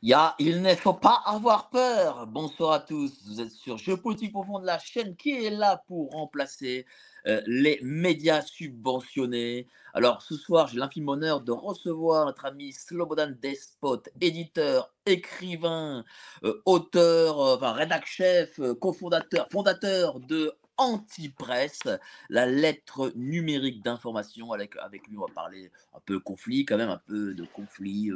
Il ne faut pas avoir peur. Bonsoir à tous. Vous êtes sur Géopolitique Profonde, la chaîne qui est là pour remplacer les médias subventionnés. Alors, ce soir, j'ai l'infime honneur de recevoir notre ami Slobodan Despot, éditeur, écrivain, auteur, enfin, rédac-chef, cofondateur, fondateur de Antipresse, la lettre numérique d'information. Avec lui, on va parler un peu conflit, quand même, un peu de conflit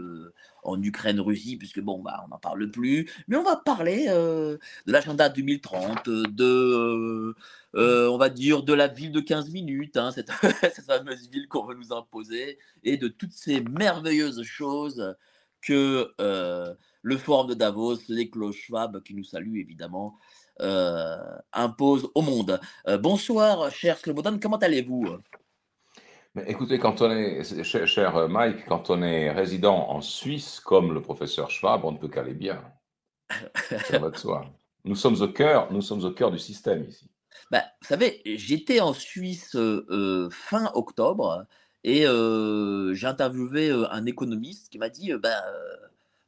en Ukraine-Russie, puisque bon, bah, on n'en parle plus. Mais on va parler de l'agenda 2030, on va dire, de la ville de 15 minutes, hein, cette, cette fameuse ville qu'on veut nous imposer, et de toutes ces merveilleuses choses que le forum de Davos, les Klaus Schwab, qui nous saluent évidemment, impose au monde. Bonsoir, cher Slobodan, comment allez-vous? Mais écoutez, quand on est, cher Mike, quand on est résident en Suisse, comme le professeur Schwab, on ne peut qu'aller bien. Ça va de soi. Nous sommes au cœur du système ici. Bah, vous savez, j'étais en Suisse, fin octobre et j'ai interviewé, un économiste qui m'a dit, bah,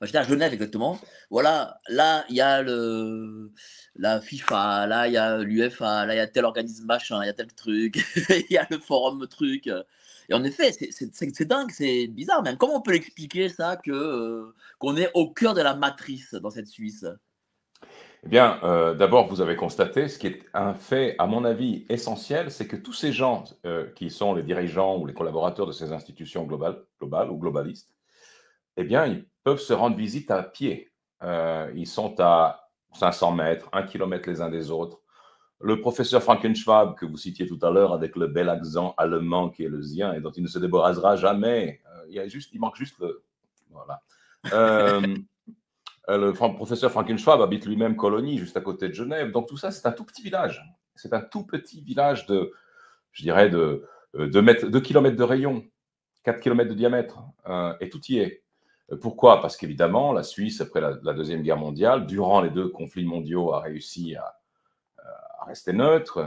j'étais à Genève exactement. Voilà, là, il y a le la FIFA, là, il y a l'UEFA, là, il y a tel organisme machin, il y a tel truc, il y a le forum truc, et en effet, c'est dingue, c'est bizarre même. Comment on peut l'expliquer ça que, qu'on est au cœur de la matrice dans cette Suisse? Eh bien, d'abord, vous avez constaté, ce qui est un fait, à mon avis, essentiel, c'est que tous ces gens qui sont les dirigeants ou les collaborateurs de ces institutions globales ou globalistes, eh bien, ils peuvent se rendre visite à pied. Ils sont à 500 mètres, 1 kilomètre les uns des autres. Le professeur Frankenschwab, que vous citiez tout à l'heure, avec le bel accent allemand qui est le sien et dont il ne se débarrassera jamais, il manque juste le. Voilà. Euh, professeur Frankenschwab habite lui-même Colonie, juste à côté de Genève. Donc tout ça, c'est un tout petit village. C'est un tout petit village de, je dirais, de 2 kilomètres de rayon, 4 kilomètres de diamètre, et tout y est. Pourquoi? Parce qu'évidemment, la Suisse, après la Deuxième Guerre mondiale, durant les deux conflits mondiaux, a réussi à rester neutre.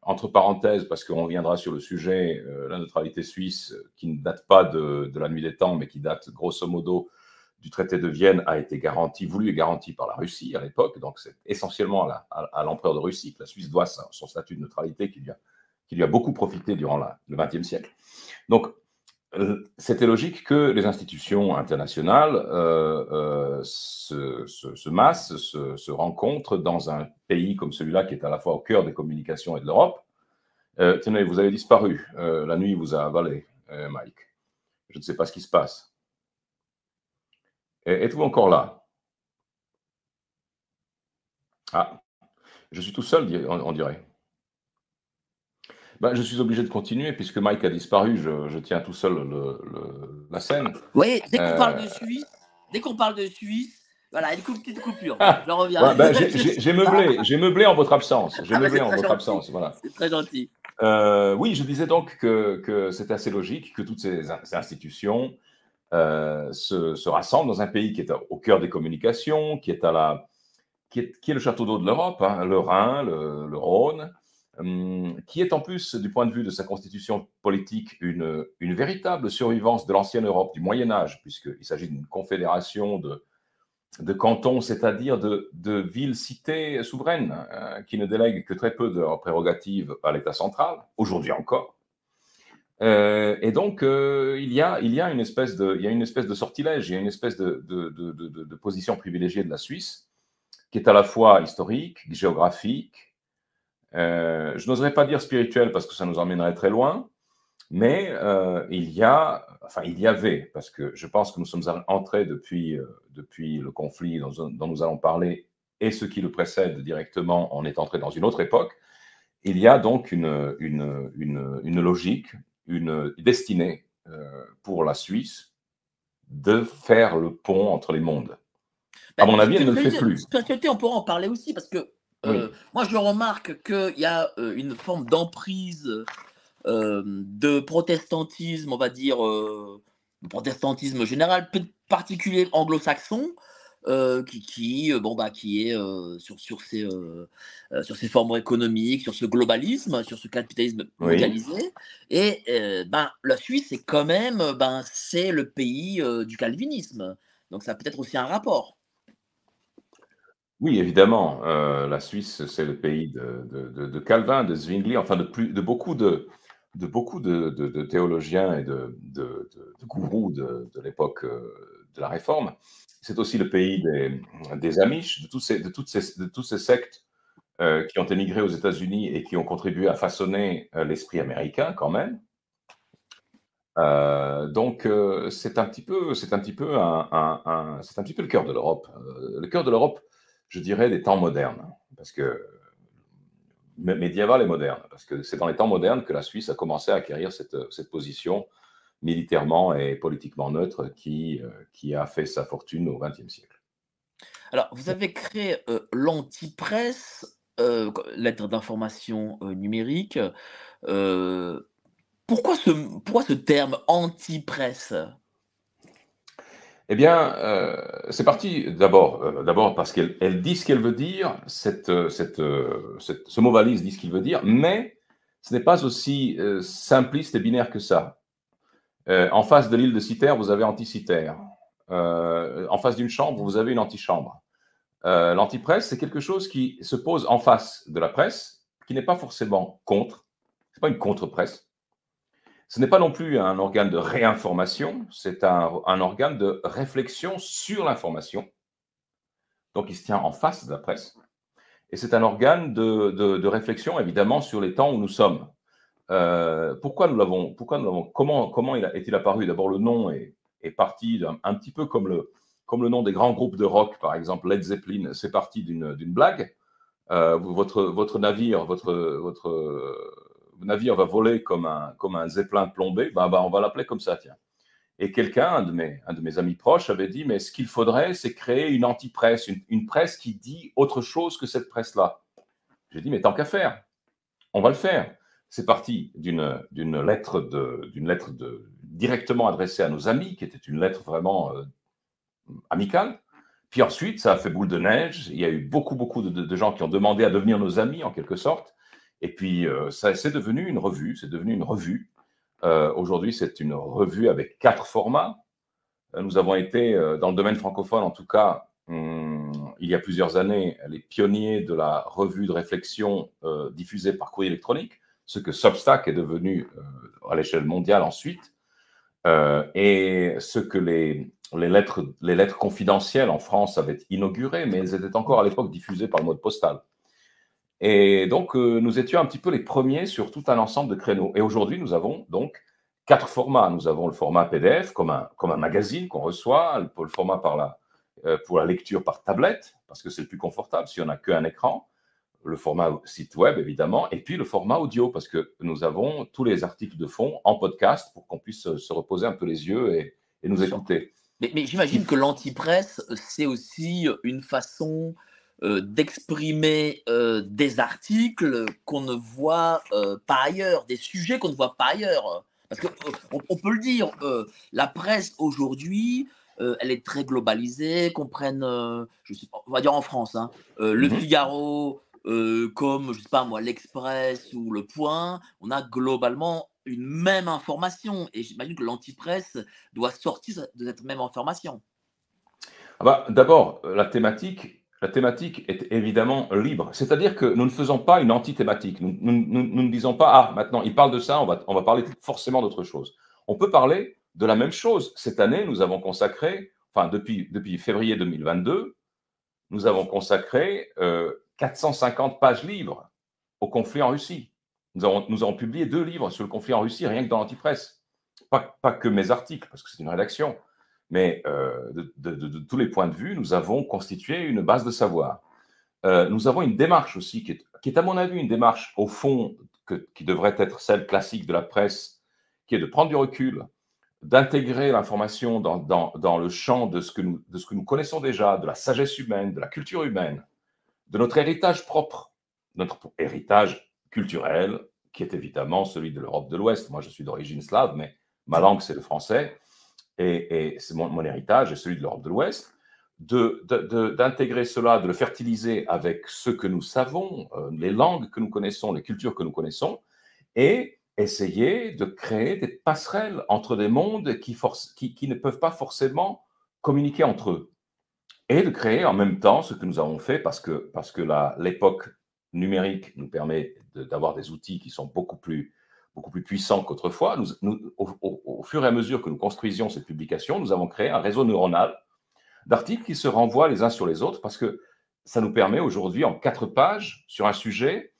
Entre parenthèses, parce qu'on reviendra sur le sujet, la neutralité suisse, qui ne date pas de la nuit des temps, mais qui date grosso modo du traité de Vienne, a été voulu et garanti par la Russie à l'époque. Donc c'est essentiellement à l'empereur de Russie que la Suisse doit son statut de neutralité qui lui a beaucoup profité durant le XXe siècle. Donc c'était logique que les institutions internationales se massent, se rencontrent dans un pays comme celui-là qui est à la fois au cœur des communications et de l'Europe. Tenez, vous avez disparu. La nuit vous a avalé, Mike. Je ne sais pas ce qui se passe. Êtes-vous encore là? Ah, je suis tout seul, on dirait. Ben, je suis obligé de continuer puisque Mike a disparu. Je tiens tout seul la scène. Oui, Euh, dès qu'on parle de Suisse, voilà, une petite coupure. Ah, Je reviens. ouais, ben, Je suis là. j'ai meublé en votre absence. J'ai Ah bah, meublé c'est en très votre gentil. absence, voilà. C'est très gentil. Oui, je disais donc que c'est assez logique que toutes ces institutions se rassemblent dans un pays qui est au cœur des communications, qui est le château d'eau de l'Europe, hein, le Rhin, le Rhône, qui est en plus, du point de vue de sa constitution politique, une véritable survivance de l'ancienne Europe, du Moyen Âge, puisqu'il s'agit d'une confédération de cantons, c'est-à-dire de villes-cités souveraines qui ne délèguent que très peu de leurs prérogatives à l'État central, aujourd'hui encore. Et donc, il y a une espèce de sortilège, il y a une espèce de position privilégiée de la Suisse, qui est à la fois historique, géographique, je n'oserais pas dire spirituelle parce que ça nous emmènerait très loin, mais il y avait, parce que je pense que nous sommes entrés depuis le conflit dont nous allons parler et ce qui le précède directement, on est entré dans une autre époque. Il y a donc une logique, une destinée pour la Suisse de faire le pont entre les mondes. À Bah, mon avis, elle ne le fait plus. spiritualité, on pourra en parler aussi parce que Oui. moi, je remarque qu'il y a une forme d'emprise de protestantisme, on va dire, le protestantisme général, peut particulier anglo-saxon, bon, bah, qui est sur ses formes économiques, sur ce globalisme, sur ce capitalisme Oui. mondialisé. Et ben, la Suisse, c'est quand même, ben, c'est le pays du calvinisme. Donc ça a peut-être aussi un rapport. Oui, évidemment, la Suisse, c'est le pays de Calvin, de Zwingli, enfin de beaucoup de théologiens et de gourous de l'époque, de la Réforme. C'est aussi le pays des Amish, de toutes ces sectes, qui ont émigré aux États-Unis et qui ont contribué à façonner, l'esprit américain quand même. Donc, c'est un petit peu c'est un petit peu le cœur de l'Europe, le cœur de l'Europe, je dirais, des temps modernes, parce que médiéval et moderne, parce que c'est dans les temps modernes que la Suisse a commencé à acquérir cette position militairement et politiquement neutre qui a fait sa fortune au XXe siècle. Alors, vous avez créé, l'Antipresse, lettre d'information, numérique. Heu, pourquoi ce terme anti-presse? Eh bien, c'est parti d'abord parce qu'elle dit ce qu'elle veut dire, ce mot valise dit ce qu'il veut dire, mais ce n'est pas aussi, simpliste et binaire que ça. En face de l'île de Cythère, vous avez Anticythère. En face d'une chambre, vous avez une antichambre. L'antipresse, c'est quelque chose qui se pose en face de la presse, qui n'est pas forcément contre. C'est pas une contre-presse. Ce n'est pas non plus un organe de réinformation, c'est un organe de réflexion sur l'information. Donc, il se tient en face de la presse. Et c'est un organe de réflexion, évidemment, sur les temps où nous sommes. Pourquoi nous l'avons, comment est-il apparu? D'abord, le nom est parti un petit peu comme le nom des grands groupes de rock, par exemple Led Zeppelin, c'est parti d'une blague. Votre navire va voler comme un zeppelin plombé, on va l'appeler comme ça, tiens. Et quelqu'un, un de mes amis proches, avait dit, mais ce qu'il faudrait, c'est créer une anti-presse, une presse qui dit autre chose que cette presse-là. J'ai dit, mais tant qu'à faire, on va le faire. C'est parti d'une lettre directement adressée à nos amis, qui était une lettre vraiment amicale. Puis ensuite, ça a fait boule de neige. Il y a eu beaucoup de gens qui ont demandé à devenir nos amis, en quelque sorte. Et puis, c'est devenu une revue. C'est devenu une revue. Aujourd'hui, c'est une revue avec 4 formats. Nous avons été, dans le domaine francophone, en tout cas, il y a plusieurs années, les pionniers de la revue de réflexion diffusée par courrier électronique, ce que Substack est devenu à l'échelle mondiale ensuite, et ce que les lettres confidentielles en France avaient inauguré, mais elles étaient encore à l'époque diffusées par le mode postal. Et donc, nous étions un petit peu les premiers sur tout un ensemble de créneaux. Et aujourd'hui, nous avons donc 4 formats. Nous avons le format PDF, comme un magazine qu'on reçoit, le format pour la lecture par tablette, parce que c'est le plus confortable si on n'a qu'un écran, le format site web, évidemment, et puis le format audio, parce que nous avons tous les articles de fond en podcast pour qu'on puisse se reposer un peu les yeux et Bien nous sûr. écouter. Mais Ce qui j'imagine que l'antipresse, c'est aussi une façon, d'exprimer, des articles qu'on ne voit, pas ailleurs, des sujets qu'on ne voit pas ailleurs. Parce que, on peut le dire, la presse aujourd'hui, elle est très globalisée, qu'on prenne, je sais pas, on va dire en France, hein, Le Mhm. Figaro, comme, je sais pas moi, L'Express ou Le Point, on a globalement une même information et j'imagine que l'antipresse doit sortir de cette même information. D'abord, la thématique est évidemment libre. C'est-à-dire que nous ne faisons pas une antithématique. Nous ne disons pas, ah, maintenant, il parle de ça, on va parler forcément d'autre chose. On peut parler de la même chose. Cette année, nous avons consacré, enfin, depuis février 2022, nous avons consacré 450 pages livres au conflit en Russie. Nous avons publié 2 livres sur le conflit en Russie, rien que dans l'antipresse. Pas que mes articles, parce que c'est une rédaction, mais de tous les points de vue, nous avons constitué une base de savoir. Nous avons une démarche aussi qui est, à mon avis, une démarche au fond qui devrait être celle classique de la presse, qui est de prendre du recul, d'intégrer l'information dans le champ de ce que nous connaissons déjà, de la sagesse humaine, de la culture humaine, de notre héritage propre, notre héritage culturel, qui est évidemment celui de l'Europe de l'Ouest. Moi, je suis d'origine slave, mais ma langue, c'est le français, et c'est mon héritage et celui de l'Europe de l'Ouest. D'intégrer cela, de le fertiliser avec ce que nous savons, les langues que nous connaissons, les cultures que nous connaissons, et essayer de créer des passerelles entre des mondes qui ne peuvent pas forcément communiquer entre eux et de créer en même temps ce que nous avons fait parce que l'époque numérique nous permet d'avoir des outils qui sont beaucoup plus puissants qu'autrefois. Au fur et à mesure que nous construisions cette publication, nous avons créé un réseau neuronal d'articles qui se renvoient les uns sur les autres parce que ça nous permet aujourd'hui, en 4 pages, sur un sujet,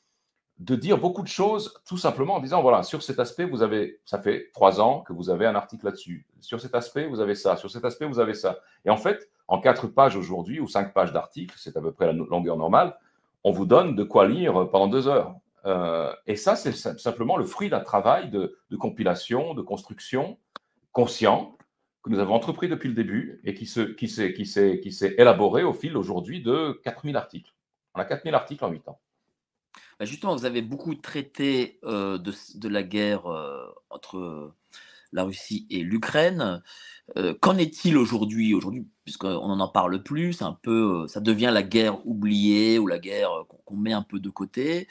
de dire beaucoup de choses tout simplement en disant, voilà, sur cet aspect, vous avez, ça fait 3 ans que vous avez un article là-dessus. Sur cet aspect, vous avez ça. Sur cet aspect, vous avez ça. Et en fait, en 4 pages aujourd'hui, ou 5 pages d'article, c'est à peu près la longueur normale, on vous donne de quoi lire pendant 2 heures. Et ça, c'est simplement le fruit d'un travail de compilation, de construction conscient que nous avons entrepris depuis le début et qui s'est élaboré au fil aujourd'hui de 4000 articles. On a 4000 articles en 8 ans. Bah, justement, vous avez beaucoup traité de la guerre entre la Russie et l'Ukraine. Qu'en est-il aujourd'hui? Aujourd'hui, puisqu'on n'en parle plus, c'est un peu, ça devient la guerre oubliée ou la guerre qu'on met un peu de côté.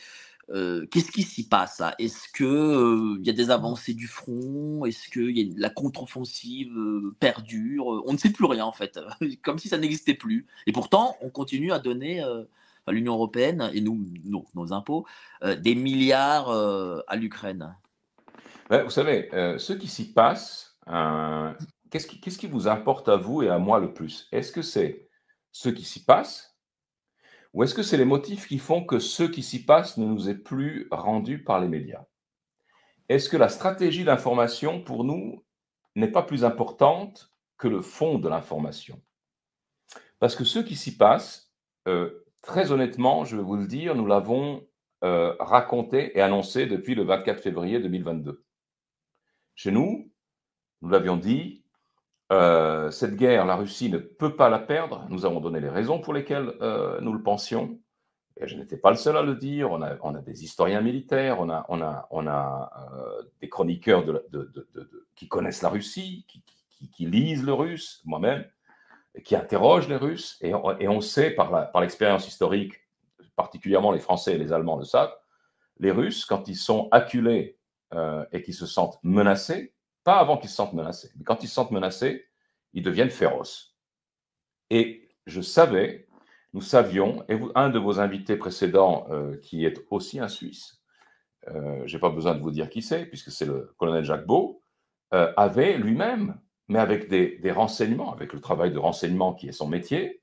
Qu'est-ce qui s'y passe là? Est-ce que il y a des avancées du front? Est-ce que y a la contre-offensive perdure? On ne sait plus rien en fait, comme si ça n'existait plus. Et pourtant, on continue à donner à l'Union européenne et nos impôts des milliards à l'Ukraine. Ouais, vous savez, ce qui s'y passe, qu'est-ce qui vous importe à vous et à moi le plus? Est-ce que c'est ce qui s'y passe ou est-ce que c'est les motifs qui font que ce qui s'y passe ne nous est plus rendu par les médias? Est-ce que la stratégie d'information pour nous n'est pas plus importante que le fond de l'information? Parce que ce qui s'y passe, très honnêtement, je vais vous le dire, nous l'avons raconté et annoncé depuis le 24 février 2022. Chez nous, nous l'avions dit, cette guerre, la Russie ne peut pas la perdre. Nous avons donné les raisons pour lesquelles nous le pensions. Et je n'étais pas le seul à le dire. On a des historiens militaires, on a des chroniqueurs qui connaissent la Russie, qui lisent le russe, moi-même, qui interrogent les Russes. Et on sait par l'expérience historique, particulièrement les Français et les Allemands le savent, les Russes, quand ils sont acculés et qu'ils se sentent menacés, pas avant qu'ils se sentent menacés, mais quand ils se sentent menacés, ils deviennent féroces. Et je savais, nous savions, et un de vos invités précédents, qui est aussi un Suisse, je n'ai pas besoin de vous dire qui c'est, puisque c'est le colonel Jacques Beau, avait lui-même, mais avec des renseignements, avec le travail de renseignement qui est son métier,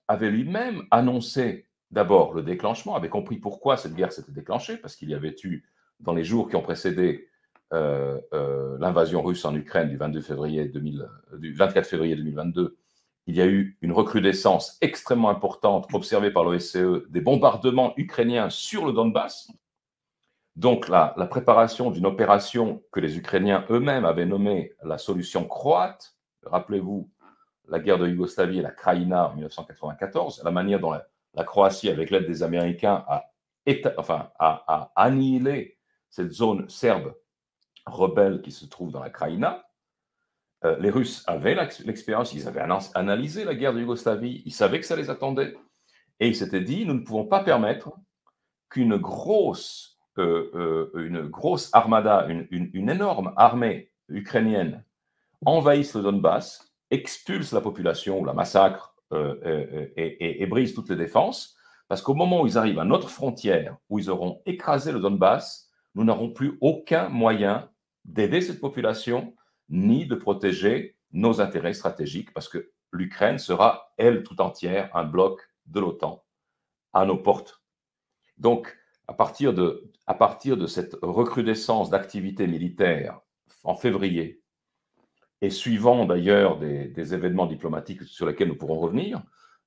avait lui-même annoncé d'abord le déclenchement, avait compris pourquoi cette guerre s'était déclenchée, parce qu'il y avait eu, dans les jours qui ont précédé l'invasion russe en Ukraine du 24 février 2022, il y a eu une recrudescence extrêmement importante observée par l'OSCE des bombardements ukrainiens sur le Donbass. Donc la préparation d'une opération que les Ukrainiens eux-mêmes avaient nommée la solution croate. Rappelez-vous, la guerre de Yougoslavie et la Krajina en 1994, la manière dont la Croatie, avec l'aide des Américains, a annihilé cette zone serbe rebelle qui se trouve dans la Krajina. Les Russes avaient l'expérience, ils avaient analysé la guerre de Yougoslavie, ils savaient que ça les attendait, et ils s'étaient dit, nous ne pouvons pas permettre qu'une grosse armada, une énorme armée ukrainienne envahisse le Donbass, expulse la population ou la massacre et brise toutes les défenses, parce qu'au moment où ils arrivent à notre frontière, où ils auront écrasé le Donbass, nous n'aurons plus aucun moyen d'aider cette population ni de protéger nos intérêts stratégiques, parce que l'Ukraine sera, elle, tout entière, un bloc de l'OTAN à nos portes. Donc, à partir de cette recrudescence d'activité militaire en février, et suivant d'ailleurs des événements diplomatiques sur lesquels nous pourrons revenir,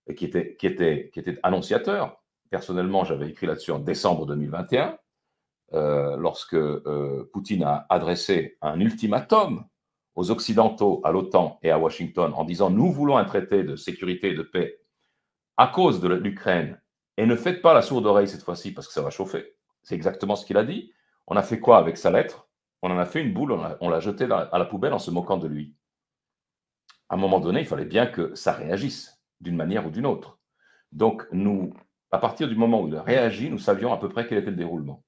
et qui étaient annonciateurs. Personnellement, j'avais écrit là-dessus en décembre 2021, lorsque Poutine a adressé un ultimatum aux Occidentaux, à l'OTAN et à Washington, en disant « Nous voulons un traité de sécurité et de paix à cause de l'Ukraine, et ne faites pas la sourde oreille cette fois-ci, parce que ça va chauffer. » C'est exactement ce qu'il a dit. On a fait quoi avec sa lettre? On en a fait une boule, on l'a jetée à la poubelle en se moquant de lui. À un moment donné, il fallait bien que ça réagisse d'une manière ou d'une autre. Donc, à partir du moment où il a réagi, nous savions à peu près quel était le déroulement.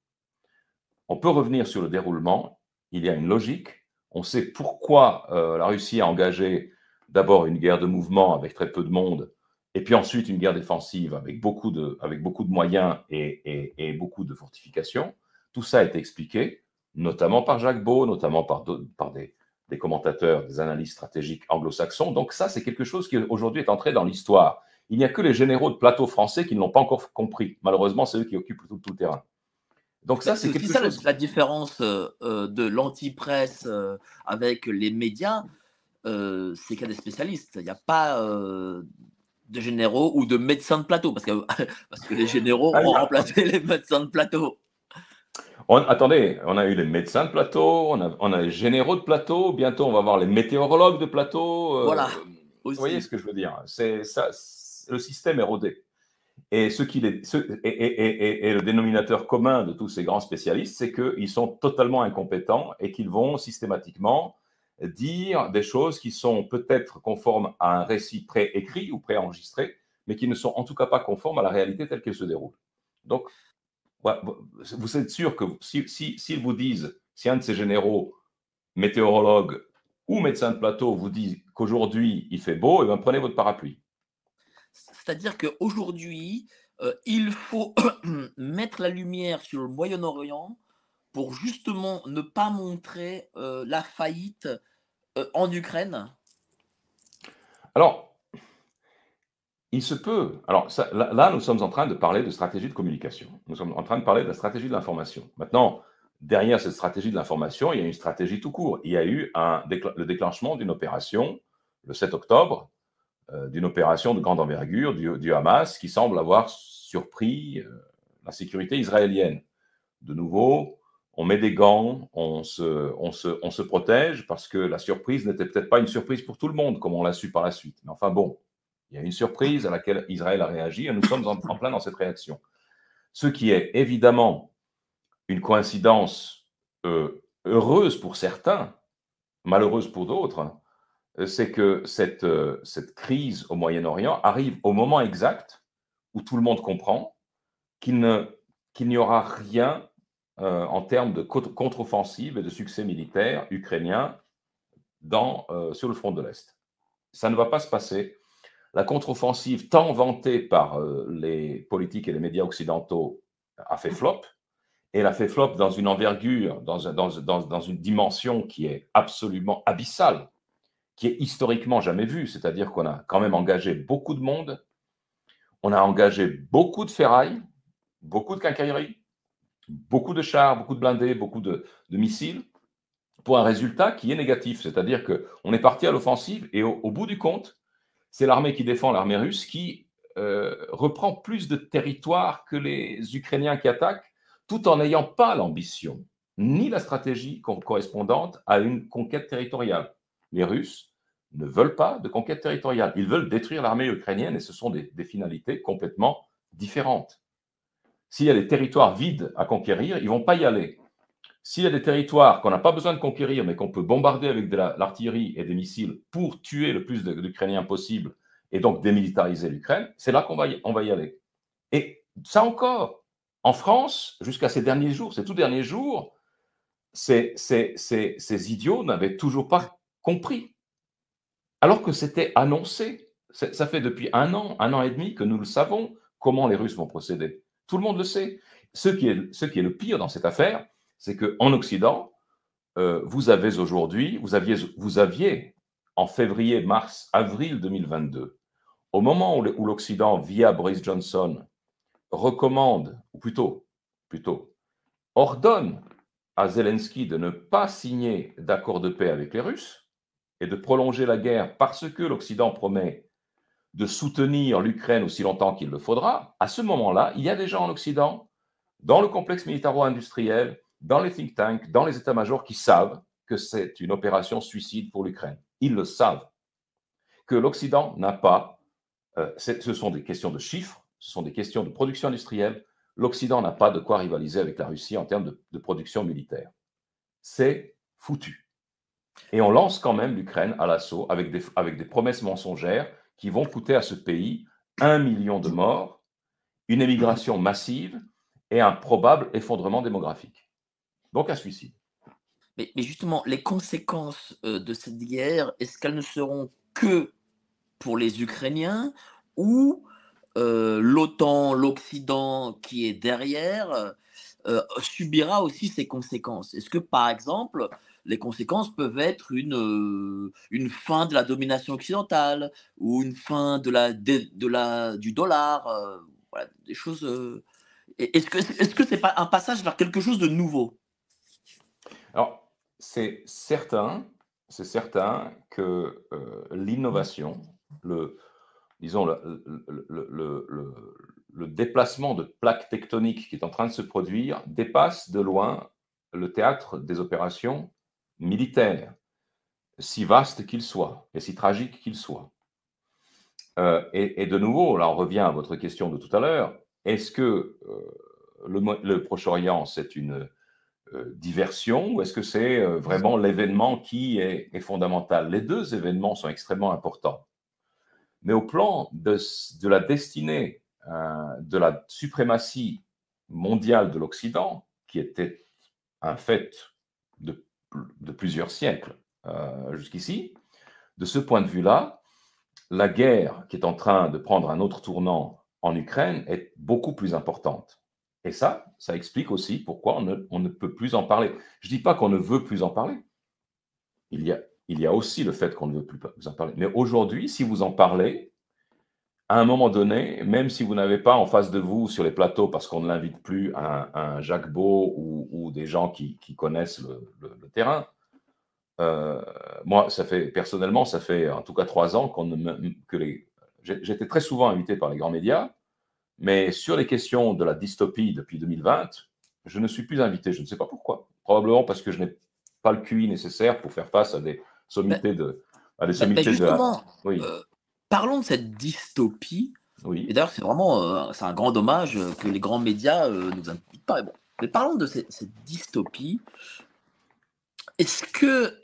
On peut revenir sur le déroulement. Il y a une logique. On sait pourquoi la Russie a engagé d'abord une guerre de mouvement avec très peu de monde, et puis ensuite une guerre défensive avec beaucoup de moyens et beaucoup de fortifications. Tout ça a été expliqué, notamment par Jacques Beau, notamment par des commentateurs, des analystes stratégiques anglo-saxons. Donc ça, c'est quelque chose qui aujourd'hui est entré dans l'histoire. Il n'y a que les généraux de plateau français qui ne l'ont pas encore compris. Malheureusement, c'est eux qui occupent tout le terrain. Donc Mais ça, c'est c'est aussi quelque ça chose. la différence de l'anti-presse avec les médias, c'est qu'il y a des spécialistes. Il n'y a pas de généraux ou de médecins de plateau, parce que, parce que les généraux Ah, ont remplacé les médecins de plateau. attendez, on a eu les médecins de plateau, on a les généraux de plateau, bientôt on va avoir les météorologues de plateau. Voilà, Vous voyez ce aussi. que je veux dire? C'est ça, le système est rodé. Et, et le dénominateur commun de tous ces grands spécialistes, c'est qu'ils sont totalement incompétents et qu'ils vont systématiquement dire des choses qui sont peut-être conformes à un récit préécrit ou préenregistré, mais qui ne sont en tout cas pas conformes à la réalité telle qu'elle se déroule. Donc, ouais, vous êtes sûr que s'ils vous disent, si un de ces généraux, météorologues ou médecins de plateau, vous disent qu'aujourd'hui il fait beau, et bien prenez votre parapluie. C'est-à-dire qu'aujourd'hui, il faut mettre la lumière sur le Moyen-Orient pour justement ne pas montrer la faillite en Ukraine. Alors, il se peut. Alors, ça, là, nous sommes en train de parler de stratégie de communication. Nous sommes en train de parler de la stratégie de l'information. Maintenant, derrière cette stratégie de l'information, il y a une stratégie tout court. Il y a eu le déclenchement d'une opération le 7 octobre, d'une opération de grande envergure du Hamas qui semble avoir surpris la sécurité israélienne. De nouveau, on met des gants, on se protège parce que la surprise n'était peut-être pas une surprise pour tout le monde, comme on l'a su par la suite. Mais enfin bon, il y a une surprise à laquelle Israël a réagi et nous sommes en plein dans cette réaction. Ce qui est évidemment une coïncidence heureuse pour certains, malheureuse pour d'autres, c'est que cette crise au Moyen-Orient arrive au moment exact où tout le monde comprend qu'il n'y aura rien en termes de contre-offensive et de succès militaire ukrainien sur le front de l'Est. Ça ne va pas se passer. La contre-offensive, tant vantée par les politiques et les médias occidentaux, a fait flop. Et elle a fait flop dans une envergure, dans une dimension qui est absolument abyssale, qui est historiquement jamais vue. C'est-à-dire qu'on a quand même engagé beaucoup de monde, on a engagé beaucoup de ferraille, beaucoup de quincaillerie, beaucoup de chars, beaucoup de blindés, beaucoup de missiles, pour un résultat qui est négatif. C'est-à-dire qu'on est parti à l'offensive et au bout du compte, c'est l'armée qui défend, l'armée russe, qui reprend plus de territoire que les Ukrainiens qui attaquent, tout en n'ayant pas l'ambition ni la stratégie correspondante à une conquête territoriale. Les Russes ne veulent pas de conquête territoriale. Ils veulent détruire l'armée ukrainienne et ce sont des finalités complètement différentes. S'il y a des territoires vides à conquérir, ils ne vont pas y aller. S'il y a des territoires qu'on n'a pas besoin de conquérir, mais qu'on peut bombarder avec de l'artillerie et des missiles pour tuer le plus d'Ukrainiens possible et donc démilitariser l'Ukraine, c'est là qu'on va y aller. Et ça encore, en France, jusqu'à ces derniers jours, ces tout derniers jours, ces idiots n'avaient toujours pas compris, alors que c'était annoncé. Ça fait depuis un an et demi que nous le savons, comment les Russes vont procéder. Tout le monde le sait. Ce qui est le pire dans cette affaire, c'est qu'en Occident, vous avez aujourd'hui, vous aviez en février, mars, avril 2022, au moment où l'Occident, via Boris Johnson, recommande, ou plutôt, ordonne à Zelensky de ne pas signer d'accord de paix avec les Russes et de prolonger la guerre parce que l'Occident promet de soutenir l'Ukraine aussi longtemps qu'il le faudra, à ce moment-là, il y a des gens en Occident, dans le complexe militaro-industriel, dans les think tanks, dans les états-majors, qui savent que c'est une opération suicide pour l'Ukraine. Ils le savent. Que l'Occident n'a pas, ce sont des questions de chiffres, ce sont des questions de production industrielle, l'Occident n'a pas de quoi rivaliser avec la Russie en termes de production militaire. C'est foutu. Et on lance quand même l'Ukraine à l'assaut avec des promesses mensongères qui vont coûter à ce pays 1 million de morts, une émigration massive et un probable effondrement démographique. Donc un suicide. Mais justement, les conséquences de cette guerre, est-ce qu'elles ne seront que pour les Ukrainiens ou l'OTAN, l'Occident qui est derrière, subira aussi ces conséquences? Est-ce que, par exemple, les conséquences peuvent être une fin de la domination occidentale ou une fin du dollar, voilà, des choses, est-ce que c'est pas un passage vers quelque chose de nouveau? Alors, c'est certain que, l'innovation, le disons le déplacement de plaques tectoniques qui est en train de se produire dépasse de loin le théâtre des opérations militaires, si vaste qu'il soit et si tragique qu'il soit. Et de nouveau, là, on revient à votre question de tout à l'heure. Est-ce que le Proche-Orient, c'est une diversion ou est-ce que c'est vraiment l'événement qui est fondamental? Les deux événements sont extrêmement importants. Mais au plan de la destinée, de la suprématie mondiale de l'Occident, qui était un fait de, de plusieurs siècles jusqu'ici, de ce point de vue-là, la guerre qui est en train de prendre un autre tournant en Ukraine est beaucoup plus importante. Et ça explique aussi pourquoi on ne peut plus en parler. Je ne dis pas qu'on ne veut plus en parler. Il y a aussi le fait qu'on ne veut plus en parler. Mais aujourd'hui, si vous en parlez, à un moment donné, même si vous n'avez pas en face de vous sur les plateaux, parce qu'on ne l'invite plus, un Jacques Beau ou des gens qui connaissent le terrain, moi, personnellement, ça fait en tout cas 3 ans j'étais très souvent invité par les grands médias, mais sur les questions de la dystopie depuis 2020, je ne suis plus invité. Je ne sais pas pourquoi. Probablement parce que je n'ai pas le QI nécessaire pour faire face à des Ben, sommités de la... justement, Oui, heu, parlons de cette dystopie. Et oui. d'ailleurs, c'est vraiment, c'est un grand dommage, que les grands médias, nous invitent pas, mais bon. Mais parlons de cette dystopie. Est-ce que,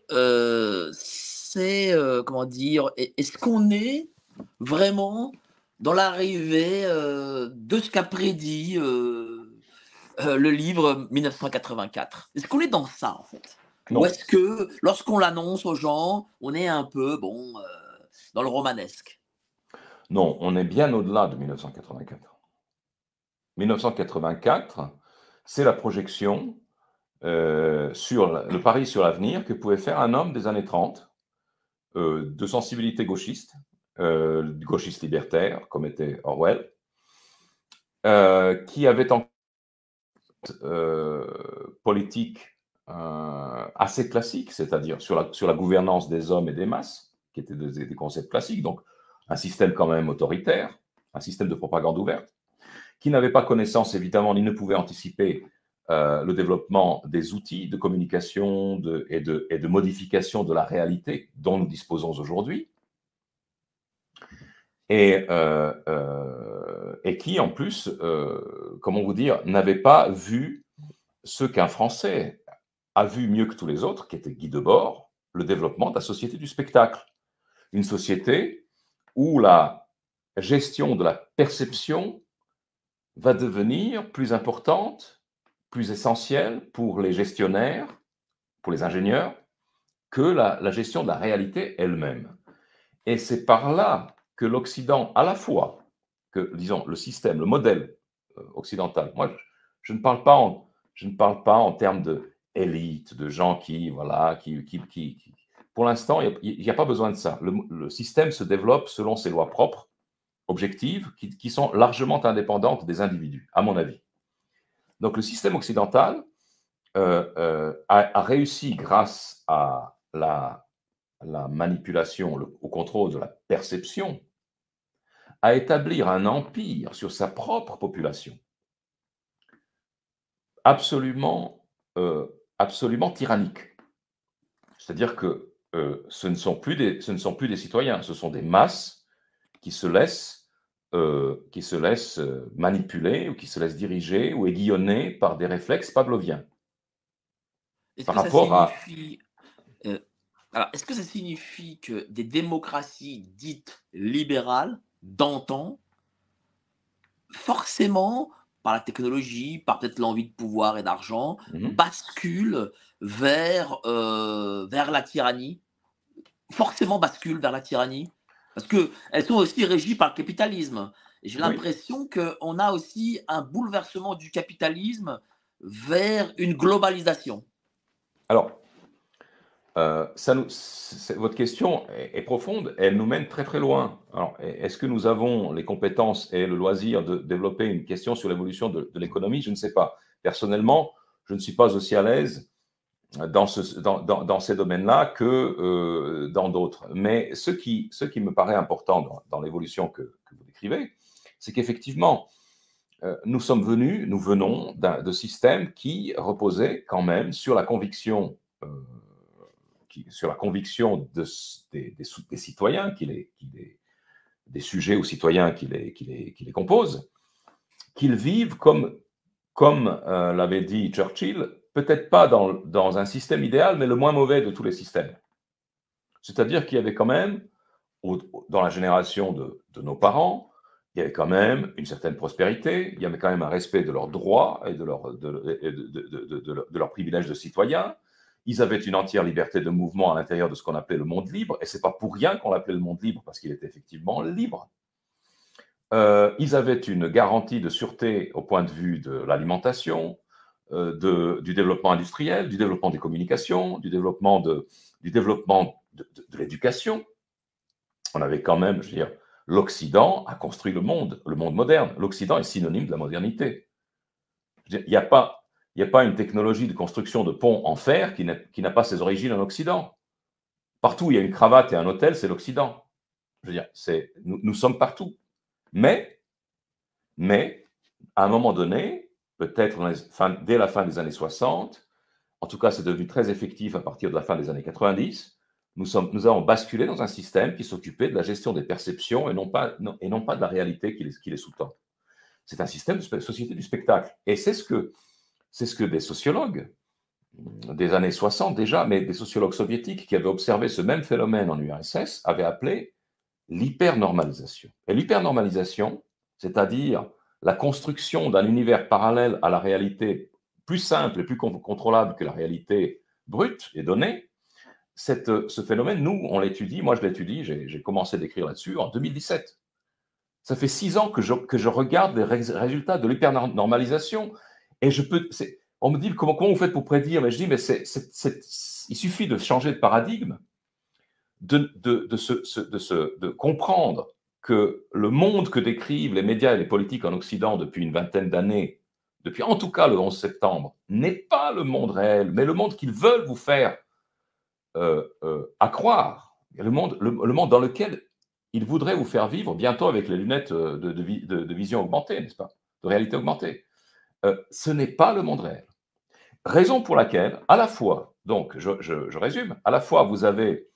comment dire? Est-ce qu'on est vraiment dans l'arrivée, de ce qu'a prédit, le livre 1984? Est-ce qu'on est dans ça, en fait? Ou Non, est-ce que lorsqu'on l'annonce aux gens, on est un peu, bon, dans le romanesque? non, on est bien au-delà de 1984. 1984, c'est la projection sur le pari sur l'avenir que pouvait faire un homme des années 30, de sensibilité gauchiste libertaire, comme était Orwell, qui avait en politique assez classique, c'est-à-dire sur la gouvernance des hommes et des masses, qui étaient des concepts classiques, donc un système quand même autoritaire, un système de propagande ouverte, qui n'avait pas connaissance évidemment ni ne pouvait anticiper le développement des outils de communication et de modification de la réalité dont nous disposons aujourd'hui, et qui en plus, comment vous dire, n'avait pas vu ce qu'un Français a vu mieux que tous les autres, qui était Guy Debord, le développement de la société du spectacle. Une société où la gestion de la perception va devenir plus importante, plus essentielle pour les gestionnaires, pour les ingénieurs, que la gestion de la réalité elle-même. Et c'est par là que l'Occident, à la fois, que, disons, le système, le modèle occidental, moi, je ne parle pas je ne parle pas en termes d'élite, de gens qui, voilà, pour l'instant, il n'y a pas besoin de ça. Le système se développe selon ses lois propres, objectives, qui sont largement indépendantes des individus, à mon avis. Donc le système occidental a réussi grâce à la manipulation, au contrôle de la perception, à établir un empire sur sa propre population, absolument, absolument tyrannique. C'est-à-dire que ce ne sont plus des citoyens, ce sont des masses qui se laissent, manipuler ou qui se laissent diriger ou aiguillonner par des réflexes pavloviens. Est-ce Par que ça rapport à... signifie, alors, est-ce que ça signifie que des démocraties dites libérales d'antan, forcément, par la technologie, par peut-être l'envie de pouvoir et d'argent, Mhm. basculent vers la tyrannie? forcément basculent vers la tyrannie? Parce qu'elles sont aussi régies par le capitalisme. Et j'ai Oui. l'impression qu'on a aussi un bouleversement du capitalisme vers une globalisation. Alors, votre question est profonde et elle nous mène très très loin. Alors, est-ce que nous avons les compétences et le loisir de développer une question sur l'évolution de l'économie? Je ne sais pas. Personnellement, je ne suis pas aussi à l'aise dans ces domaines-là que dans d'autres. Mais ce qui me paraît important dans l'évolution que vous décrivez, c'est qu'effectivement, nous venons de systèmes qui reposaient quand même sur la conviction sur la conviction des citoyens, des sujets ou citoyens qui les composent, qu'ils vivent comme l'avait dit Churchill, peut-être pas dans un système idéal, mais le moins mauvais de tous les systèmes. C'est-à-dire qu'il y avait quand même, dans la génération de nos parents, il y avait quand même une certaine prospérité, il y avait quand même un respect de leurs droits et de leurs privilèges de citoyens. Ils avaient une entière liberté de mouvement à l'intérieur de ce qu'on appelait le monde libre, et ce n'est pas pour rien qu'on l'appelait le monde libre, parce qu'il était effectivement libre. Ils avaient une garantie de sûreté au point de vue de l'alimentation, du développement industriel, du développement des communications, du développement de l'éducation. On avait quand même, je veux dire, l'Occident a construit le monde moderne. L'Occident est synonyme de la modernité. Il n'y a pas une technologie de construction de ponts en fer qui n'a pas ses origines en Occident. Partout où il y a une cravate et un hôtel, c'est l'Occident. Je veux dire, nous sommes partout. Mais, à un moment donné, peut-être dès la fin des années 60, en tout cas c'est devenu très effectif à partir de la fin des années 90, nous avons basculé dans un système qui s'occupait de la gestion des perceptions et non pas de la réalité qui les sous-tend. C'est un système de société du spectacle. Et c'est ce que des sociologues des années 60 déjà, mais des sociologues soviétiques qui avaient observé ce même phénomène en URSS, avaient appelé l'hypernormalisation. Et l'hypernormalisation, c'est-à-dire la construction d'un univers parallèle à la réalité plus simple et plus contrôlable que la réalité brute et donnée, ce phénomène, nous, on l'étudie, moi je l'étudie, j'ai commencé d'écrire là-dessus en 2017. Ça fait 6 ans que je regarde les résultats de l'hypernormalisation et on me dit comment vous faites pour prédire, mais je dis, mais il suffit de changer de paradigme, de comprendre que le monde que décrivent les médias et les politiques en Occident depuis une vingtaine d'années, depuis en tout cas le 11 septembre, n'est pas le monde réel, mais le monde qu'ils veulent vous faire à croire, le monde dans lequel ils voudraient vous faire vivre bientôt avec les lunettes de vision augmentée, n'est-ce pas? De réalité augmentée. Ce n'est pas le monde réel. Raison pour laquelle, à la fois, donc je résume, à la fois vous avez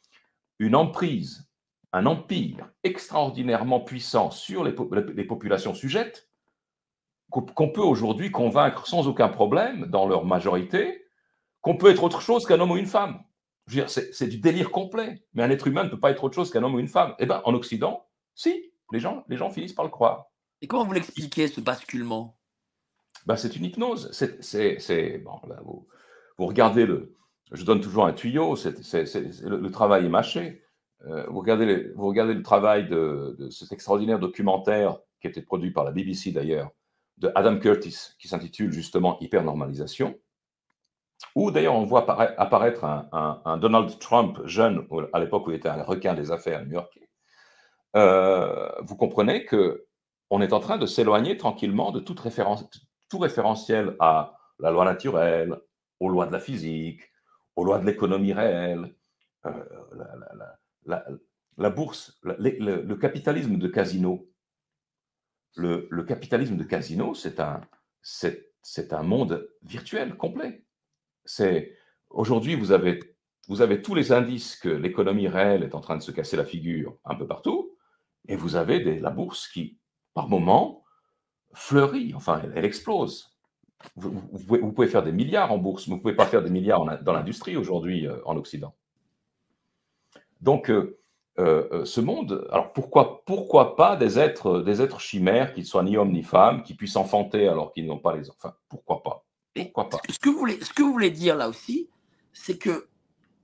une emprise, un empire extraordinairement puissant sur les populations sujettes, qu'on peut aujourd'hui convaincre sans aucun problème, dans leur majorité, qu'on peut être autre chose qu'un homme ou une femme. Je veux dire, c'est du délire complet. Mais un être humain ne peut pas être autre chose qu'un homme ou une femme. Eh bien, en Occident, si, les gens finissent par le croire. Et comment vous l'expliquez, ce basculement? Ben, c'est une hypnose. Bon, là, vous regardez je donne toujours un tuyau, le travail est mâché. Vous regardez le travail de cet extraordinaire documentaire qui a été produit par la BBC d'ailleurs, de Adam Curtis, qui s'intitule justement Hypernormalisation, où d'ailleurs on voit apparaître un Donald Trump jeune, à l'époque où il était un requin des affaires new-yorkais. Vous comprenez qu'on est en train de s'éloigner tranquillement de tout référentiel à la loi naturelle, aux lois de la physique, aux lois de l'économie réelle, la bourse, le capitalisme de casino. Le capitalisme de casino, c'est un monde virtuel complet. Aujourd'hui, vous avez tous les indices que l'économie réelle est en train de se casser la figure un peu partout, et vous avez la bourse qui, par moment, fleurit, enfin, elle explose. Vous pouvez faire des milliards en bourse, mais vous ne pouvez pas faire des milliards dans l'industrie aujourd'hui en Occident. Donc, ce monde, alors pourquoi pas des êtres chimères qui ne soient ni hommes ni femmes, qui puissent enfanter alors qu'ils n'ont pas les enfants? Pourquoi pas? Et Pourquoi pas? ce que vous voulez dire là aussi, c'est que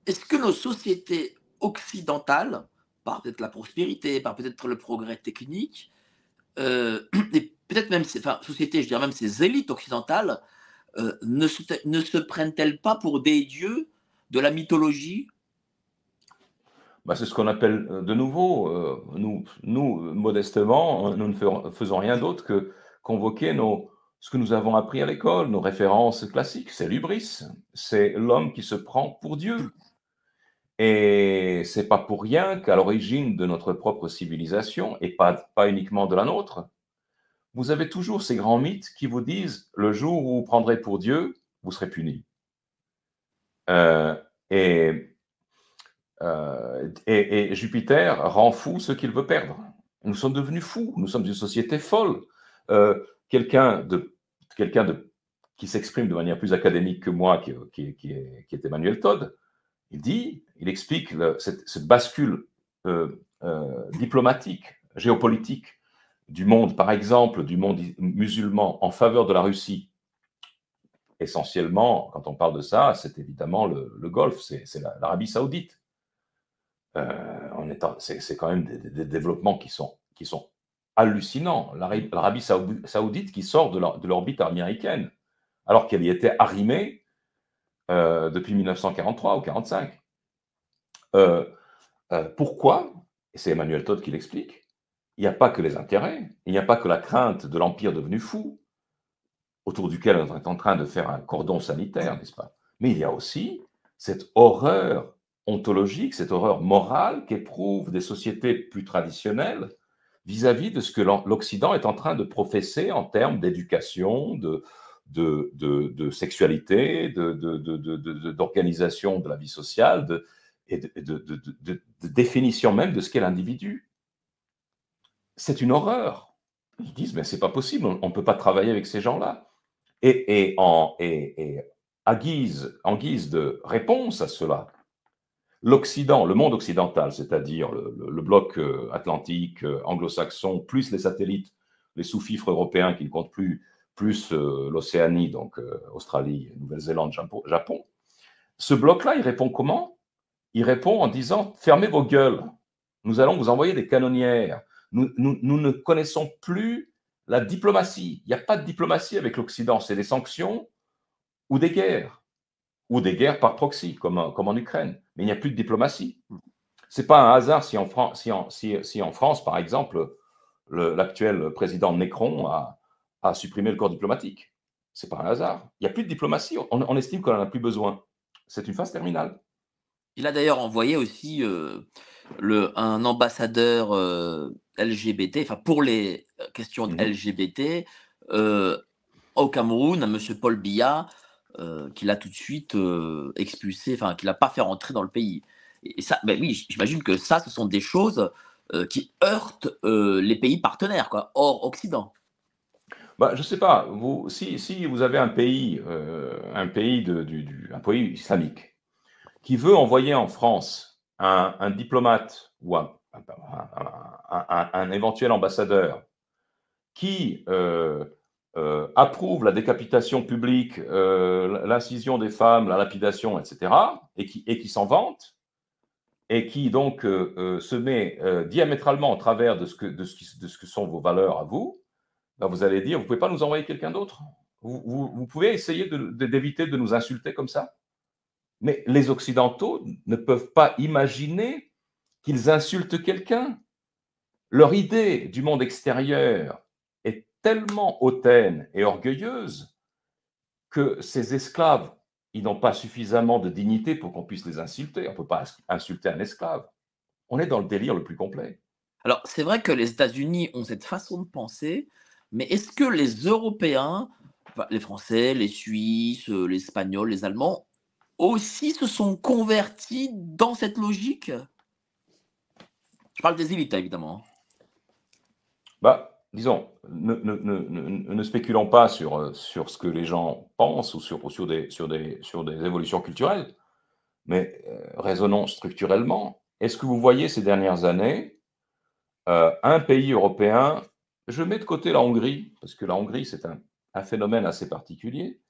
est-ce que nos sociétés occidentale, par peut-être la prospérité, par peut-être le progrès technique, et peut-être même ces enfin, sociétés, je dirais même ces élites occidentales, ne se prennent-elles pas pour des dieux de la mythologie? Bah, c'est ce qu'on appelle de nouveau, modestement, nous ne faisons rien d'autre que convoquer ce que nous avons appris à l'école, nos références classiques. C'est l'hubris, c'est l'homme qui se prend pour Dieu. Et c'est pas pour rien qu'à l'origine de notre propre civilisation, et pas uniquement de la nôtre, vous avez toujours ces grands mythes qui vous disent le jour où vous prendrez pour Dieu, vous serez puni. Euh, et et Jupiter rend fou ceux qu'il veut perdre. Nous sommes devenus fous, nous sommes une société folle. Quelqu'un de, quelqu'un de, qui s'exprime de manière plus académique que moi, qui est Emmanuel Todd, il explique cette bascule diplomatique, géopolitique du monde, par exemple, du monde musulman en faveur de la Russie. Essentiellement, quand on parle de ça, c'est évidemment le Golfe, c'est l'Arabie Saoudite. C'est quand même des développements qui sont hallucinants. L'Arabie Saoudite qui sort de l'orbite américaine, alors qu'elle y était arrimée depuis 1943 ou 1945. Pourquoi? Et c'est Emmanuel Todd qui l'explique. Il n'y a pas que les intérêts, il n'y a pas que la crainte de l'empire devenu fou, autour duquel on est en train de faire un cordon sanitaire, n'est-ce pas? Mais il y a aussi cette horreur ontologique, cette horreur morale qu'éprouvent des sociétés plus traditionnelles vis-à-vis de ce que l'Occident est en train de professer en termes d'éducation, de sexualité, d'organisation de la vie sociale et de définition même de ce qu'est l'individu. C'est une horreur. Ils disent, mais c'est pas possible, on ne peut pas travailler avec ces gens-là. Et en guise de réponse à cela, l'Occident, le monde occidental, c'est-à-dire le bloc atlantique, anglo-saxon, plus les satellites, les sous-fifres européens qui ne comptent plus l'Océanie, donc Australie, Nouvelle-Zélande, Japon, ce bloc-là, il répond comment? Il répond en disant, fermez vos gueules, nous allons vous envoyer des canonnières. Nous ne connaissons plus la diplomatie. Il n'y a pas de diplomatie avec l'Occident, c'est des sanctions ou des guerres par proxy, comme en Ukraine. Mais il n'y a plus de diplomatie. Ce n'est pas un hasard si en France, par exemple, l'actuel président Macron a supprimé le corps diplomatique. Ce n'est pas un hasard. Il n'y a plus de diplomatie. On estime qu'on n'en a plus besoin. C'est une phase terminale. Il a d'ailleurs envoyé aussi, un ambassadeur, LGBT, enfin pour les, questions Mhm. LGBT, heu, au Cameroun, à monsieur Paul Biya, qu'il a tout de suite, expulsé, enfin qu'il a pas fait rentrer dans le pays. Et ça, beh, oui, j'imagine que ça, ce sont des choses, qui heurtent, les pays partenaires quoi, hors Occident. Bah, je ne sais pas, si vous avez un pays islamique qui veut envoyer en France un diplomate ou un éventuel ambassadeur qui approuve la décapitation publique, l'incision des femmes, la lapidation, etc., et qui s'en vante, et qui donc se met diamétralement en travers de ce que sont vos valeurs à vous, ben vous allez dire, vous ne pouvez pas nous envoyer quelqu'un d'autre. Vous pouvez essayer d'éviter de nous insulter comme ça. Mais les Occidentaux ne peuvent pas imaginer qu'ils insultent quelqu'un. Leur idée du monde extérieur est tellement hautaine et orgueilleuse que ces esclaves, ils n'ont pas suffisamment de dignité pour qu'on puisse les insulter. On ne peut pas insulter un esclave. On est dans le délire le plus complet. Alors, c'est vrai que les États-Unis ont cette façon de penser, mais est-ce que les Européens, enfin, les Français, les Suisses, les Espagnols, les Allemands, aussi se sont convertis dans cette logique? Je parle des élites, hein, évidemment. Bah, disons, ne spéculons pas sur ce que les gens pensent ou sur des évolutions culturelles, mais raisonnons structurellement. Est-ce que vous voyez ces dernières années un pays européen, je mets de côté la Hongrie, parce que la Hongrie, c'est un phénomène assez particulier,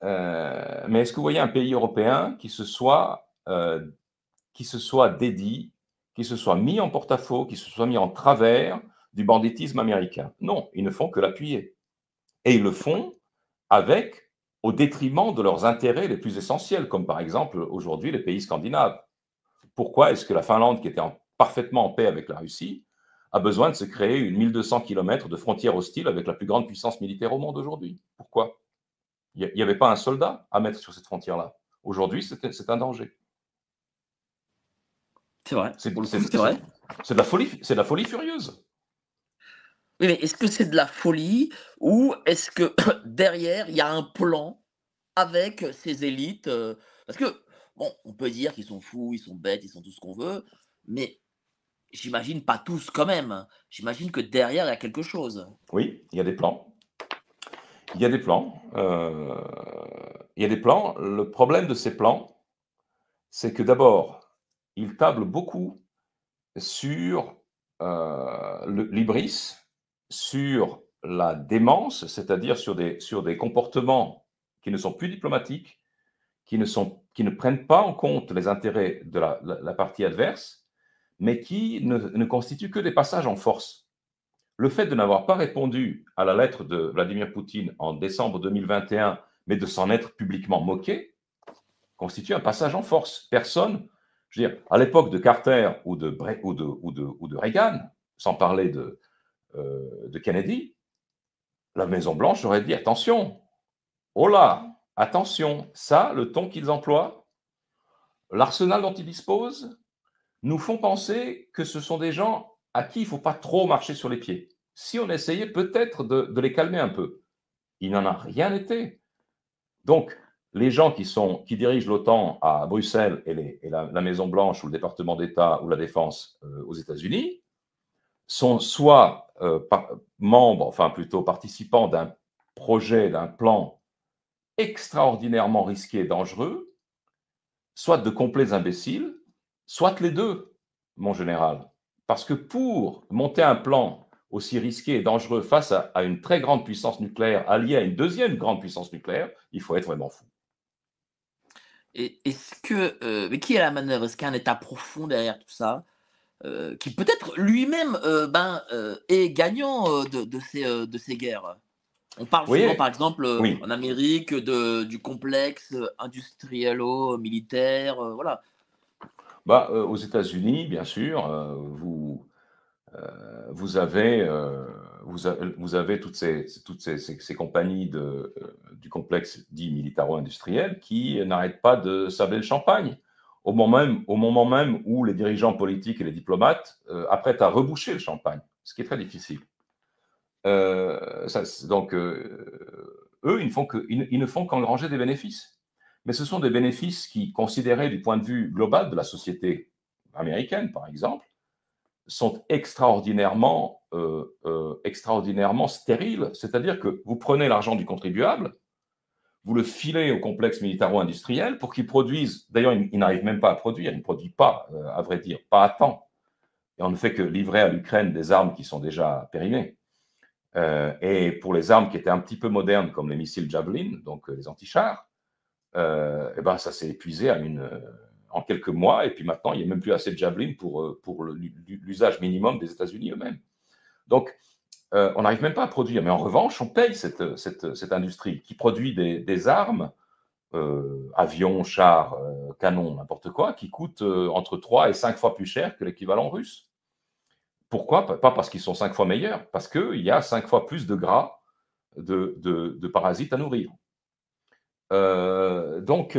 mais est-ce que vous voyez un pays européen qui se soit qui se soit dédié, qui se soit mis en porte-à-faux, qui se soit mis en travers du banditisme américain. Non, ils ne font que l'appuyer. Et ils le font avec, au détriment de leurs intérêts les plus essentiels, comme par exemple aujourd'hui les pays scandinaves. Pourquoi est-ce que la Finlande, qui était parfaitement en paix avec la Russie, a besoin de se créer une 1200 km de frontière hostile avec la plus grande puissance militaire au monde aujourd'hui? Pourquoi? Il n'y avait pas un soldat à mettre sur cette frontière-là. Aujourd'hui, c'est un danger. C'est vrai. C'est Pour le coup, c'est vrai. de la folie furieuse. Oui, mais est-ce que c'est de la folie ou est-ce que derrière, il y a un plan avec ces élites? Parce que, bon, on peut dire qu'ils sont fous, ils sont bêtes, ils sont tout ce qu'on veut, mais j'imagine pas tous quand même, hein. J'imagine que derrière, il y a quelque chose. Oui, il y a des plans. Il y a des plans. Il y a des plans. Le problème de ces plans, c'est que d'abord, ils tablent beaucoup sur l'hybris, sur la démence, c'est-à-dire sur des comportements qui ne sont plus diplomatiques, qui ne prennent pas en compte les intérêts de la partie adverse, mais qui ne constituent que des passages en force. Le fait de n'avoir pas répondu à la lettre de Vladimir Poutine en décembre 2021, mais de s'en être publiquement moqué, constitue un passage en force. Personne, je veux dire, à l'époque de Carter ou de Reagan, sans parler de Kennedy, la Maison-Blanche aurait dit attention, oh là, attention, ça, le ton qu'ils emploient, l'arsenal dont ils disposent, nous font penser que ce sont des gens à qui il ne faut pas trop marcher sur les pieds. Si on essayait peut-être de les calmer un peu, il n'en a rien été. Donc, les gens qui dirigent l'OTAN à Bruxelles et la Maison-Blanche ou le département d'État ou la Défense aux États-Unis sont soit membres, enfin plutôt participants d'un projet, d'un plan extraordinairement risqué et dangereux, soit de complets imbéciles, soit les deux, mon général. Parce que pour monter un plan aussi risqué et dangereux face à une très grande puissance nucléaire alliée à une deuxième grande puissance nucléaire, il faut être vraiment fou. Et est-ce que, mais qui est à la manœuvre? Est-ce qu'il y a un état profond derrière tout ça? Qui peut-être lui-même, est gagnant, de ces guerres? On parle Vous souvent, voyez? par exemple, Oui. en Amérique du complexe, industrielo-militaire, voilà. Bah, aux États-Unis, bien sûr, vous avez, vous avez toutes ces compagnies du complexe dit militaro-industriel qui n'arrêtent pas de sabler le champagne. Au moment même où les dirigeants politiques et les diplomates apprêtent à reboucher le champagne, ce qui est très difficile. Donc, eux, ils ne font qu'engranger des bénéfices. Mais ce sont des bénéfices qui, considérés du point de vue global de la société américaine, par exemple, sont extraordinairement stériles. C'est-à-dire que vous prenez l'argent du contribuable, vous le filez au complexe militaro-industriel pour qu'il produise. D'ailleurs, il n'arrive même pas à produire, il ne produit pas, à vrai dire, pas à temps. Et on ne fait que livrer à l'Ukraine des armes qui sont déjà périmées. Et pour les armes qui étaient un petit peu modernes, comme les missiles Javelin, donc les antichars, et ben ça s'est épuisé en quelques mois. Et puis maintenant, il n'y a même plus assez de Javelin pour l'usage minimum des États-Unis eux-mêmes. Donc, on n'arrive même pas à produire. Mais en revanche, on paye cette industrie qui produit des armes, avions, chars, canons, n'importe quoi, qui coûtent entre 3 et 5 fois plus cher que l'équivalent russe. Pourquoi? Pas parce qu'ils sont 5 fois meilleurs, parce qu'il y a 5 fois plus de gras de parasites à nourrir. Donc,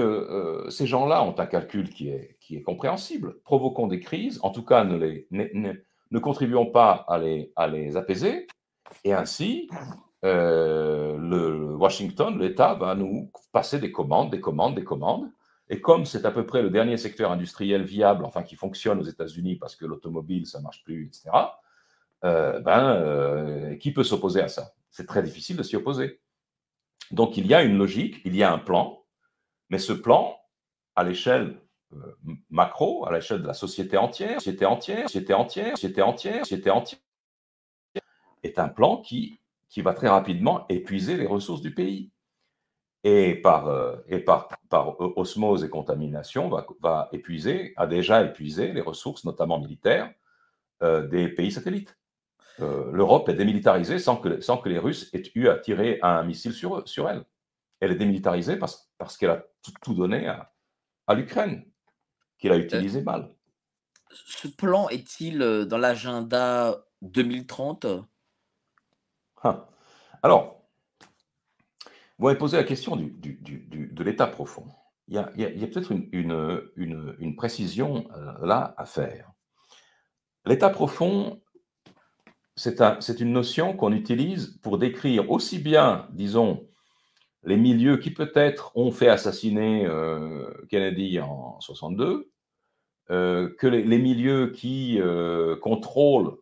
ces gens-là ont un calcul qui est compréhensible. Provoquons des crises, en tout cas, ne contribuons pas à les apaiser, et ainsi, le Washington, l'État, va nous passer des commandes, des commandes, des commandes. Et comme c'est à peu près le dernier secteur industriel viable, enfin qui fonctionne aux États-Unis parce que l'automobile, ça ne marche plus, etc., qui peut s'opposer à ça? C'est très difficile de s'y opposer. Donc il y a une logique, il y a un plan, mais ce plan, à l'échelle macro, à l'échelle de la société entière, est un plan qui va très rapidement épuiser les ressources du pays. par osmose et contamination, va épuiser, a déjà épuisé les ressources, notamment militaires, des pays satellites. L'Europe est démilitarisée sans que les Russes aient eu à tirer un missile sur elle. Elle est démilitarisée parce qu'elle a tout donné à l'Ukraine, qu'il a Heu, utilisé mal. Ce plan est-il, dans l'agenda 2030? Hein. Alors, vous m'avez posé la question de l'état profond. Il y a peut-être une précision là à faire. L'état profond, c'est une notion qu'on utilise pour décrire aussi bien, disons, les milieux qui peut-être ont fait assassiner Kennedy en 62, que les milieux qui contrôlent,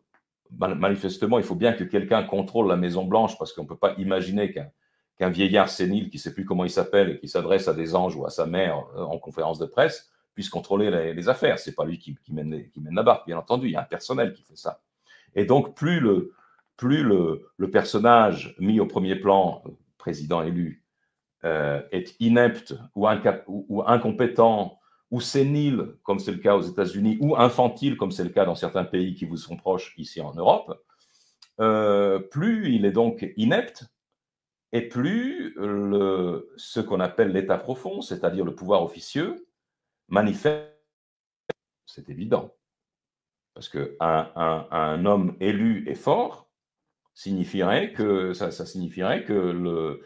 manifestement, il faut bien que quelqu'un contrôle la Maison Blanche, parce qu'on ne peut pas imaginer qu'un vieillard sénile qui ne sait plus comment il s'appelle et qui s'adresse à des anges ou à sa mère en conférence de presse puisse contrôler les affaires. Ce n'est pas lui qui mène la barque, bien entendu, il y a un personnel qui fait ça. Et donc, plus le personnage mis au premier plan, président élu, est inepte ou incompétent ou sénile, comme c'est le cas aux États-Unis, ou infantile, comme c'est le cas dans certains pays qui vous sont proches ici en Europe, plus il est donc inepte et plus ce qu'on appelle l'état profond, c'est-à-dire le pouvoir officieux, manifeste, c'est évident. Parce qu'un homme élu et fort signifierait ça signifierait que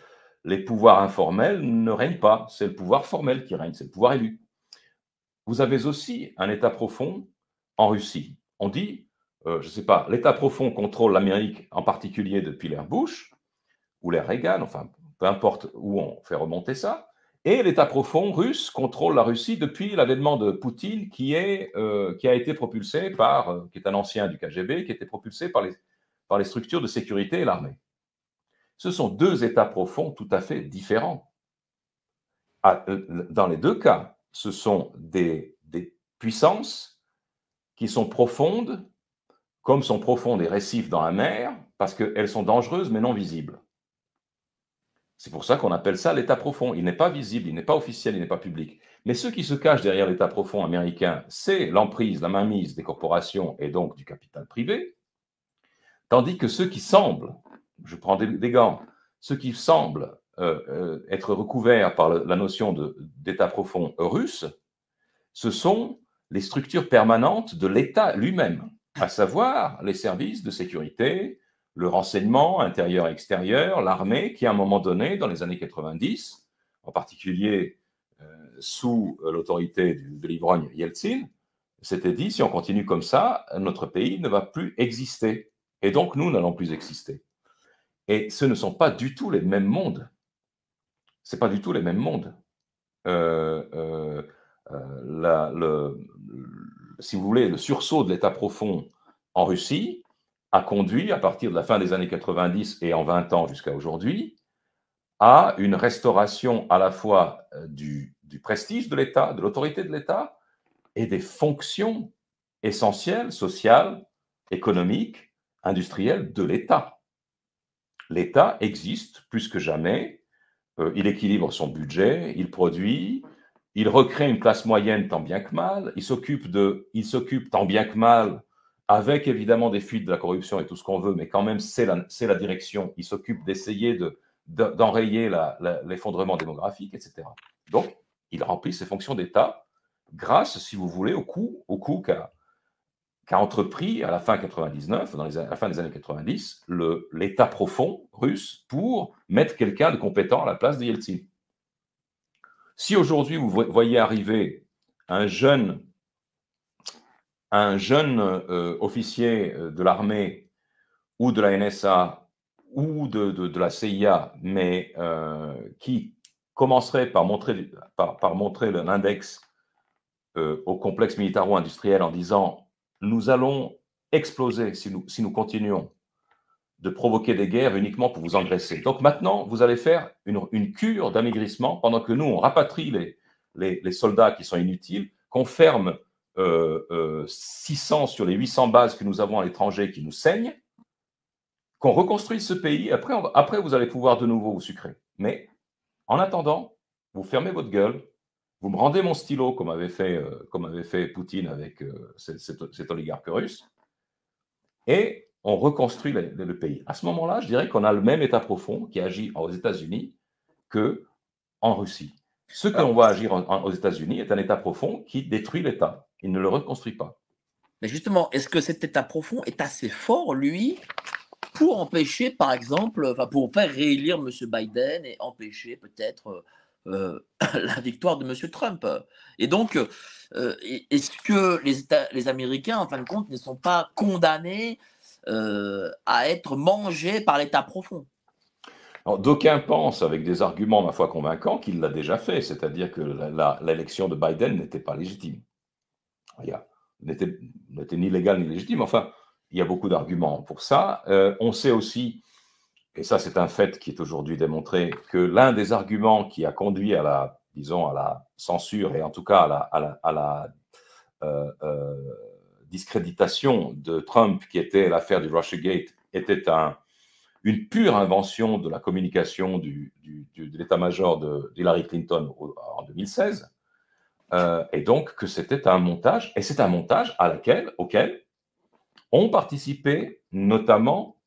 les pouvoirs informels ne règnent pas. C'est le pouvoir formel qui règne, c'est le pouvoir élu. Vous avez aussi un État profond en Russie. On dit, je ne sais pas, l'État profond contrôle l'Amérique, en particulier depuis l'ère Bush ou l'ère Reagan, enfin, peu importe où on fait remonter ça. Et l'État profond russe contrôle la Russie depuis l'avènement de Poutine, qui a été propulsé qui est un ancien du KGB, qui a été propulsé par les structures de sécurité et l'armée. Ce sont deux États profonds tout à fait différents. Dans les deux cas, ce sont des puissances qui sont profondes, comme sont profonds des récifs dans la mer, parce qu'elles sont dangereuses mais non visibles. C'est pour ça qu'on appelle ça l'état profond. Il n'est pas visible, il n'est pas officiel, il n'est pas public. Mais ce qui se cache derrière l'état profond américain, c'est l'emprise, la mainmise des corporations et donc du capital privé, tandis que ceux qui semblent, je prends des gants, ceux qui semblent être recouverts par la notion d'état profond russe, ce sont les structures permanentes de l'État lui-même, à savoir les services de sécurité, le renseignement intérieur et extérieur, l'armée, qui à un moment donné, dans les années 90, en particulier sous l'autorité de l'ivrogne Yeltsin, s'était dit, si on continue comme ça, notre pays ne va plus exister. Et donc, nous n'allons plus exister. Et ce ne sont pas du tout les mêmes mondes. Ce n'est pas du tout les mêmes mondes. Euh, euh, si vous voulez, le sursaut de l'État profond en Russie a conduit, à partir de la fin des années 90 et en 20 ans jusqu'à aujourd'hui, à une restauration à la fois du prestige de l'État, de l'autorité de l'État et des fonctions essentielles, sociales, économiques, industrielles de l'État. L'État existe plus que jamais, il équilibre son budget, il produit, il recrée une classe moyenne tant bien que mal, il s'occupe tant bien que mal, avec évidemment des fuites de la corruption et tout ce qu'on veut, mais quand même c'est la direction, il s'occupe d'essayer d'enrayer l'effondrement démographique, etc. Donc, il remplit ses fonctions d'État grâce, si vous voulez, au coup qu'a entrepris à la fin 99, à la fin des années 90, l'État profond russe pour mettre quelqu'un de compétent à la place de Yeltsin. Si aujourd'hui vous voyez arriver un jeune officier de l'armée ou de la NSA ou de la CIA, mais qui commencerait par montrer l'index au complexe militaro-industriel en disant nous allons exploser si nous continuons de provoquer des guerres uniquement pour vous engraisser. Donc maintenant, vous allez faire une cure d'amaigrissement pendant que nous, on rapatrie les soldats qui sont inutiles, qu'on ferme 600 sur les 800 bases que nous avons à l'étranger qui nous saignent, qu'on reconstruise ce pays. Après, vous allez pouvoir de nouveau vous sucrer. Mais En attendant, vous fermez votre gueule, vous me rendez mon stylo comme avait fait Poutine avec cet oligarque russe, et on reconstruit le pays. À ce moment-là, je dirais qu'on a le même État profond qui agit aux États-Unis qu'en Russie. Ce que Alors, l'on voit agir aux États-Unis est un État profond qui détruit l'État. Il ne le reconstruit pas. mais justement, est-ce que cet État profond est assez fort, lui, pour empêcher, par exemple, enfin, pour faire réélire M. Biden et empêcher peut-être la victoire de M. Trump? Et donc, est-ce que les Américains, en fin de compte, ne sont pas condamnés à être mangés par l'État profond? Alors, d'aucuns pensent, avec des arguments, ma foi, convaincants, qu'il l'a déjà fait, c'est-à-dire que l'élection de Biden n'était pas légitime. Il y a- n'était ni légale ni légitime. Enfin, il y a beaucoup d'arguments pour ça. On sait aussi, et ça c'est un fait qui est aujourd'hui démontré, que l'un des arguments qui a conduit à la, disons, à la censure et en tout cas à la discréditation de Trump, qui était l'affaire du Russiagate, était une pure invention de la communication de l'état-major d'Hillary Clinton en 2016. Et donc que c'était un montage, et c'est un montage auquel ont participé notamment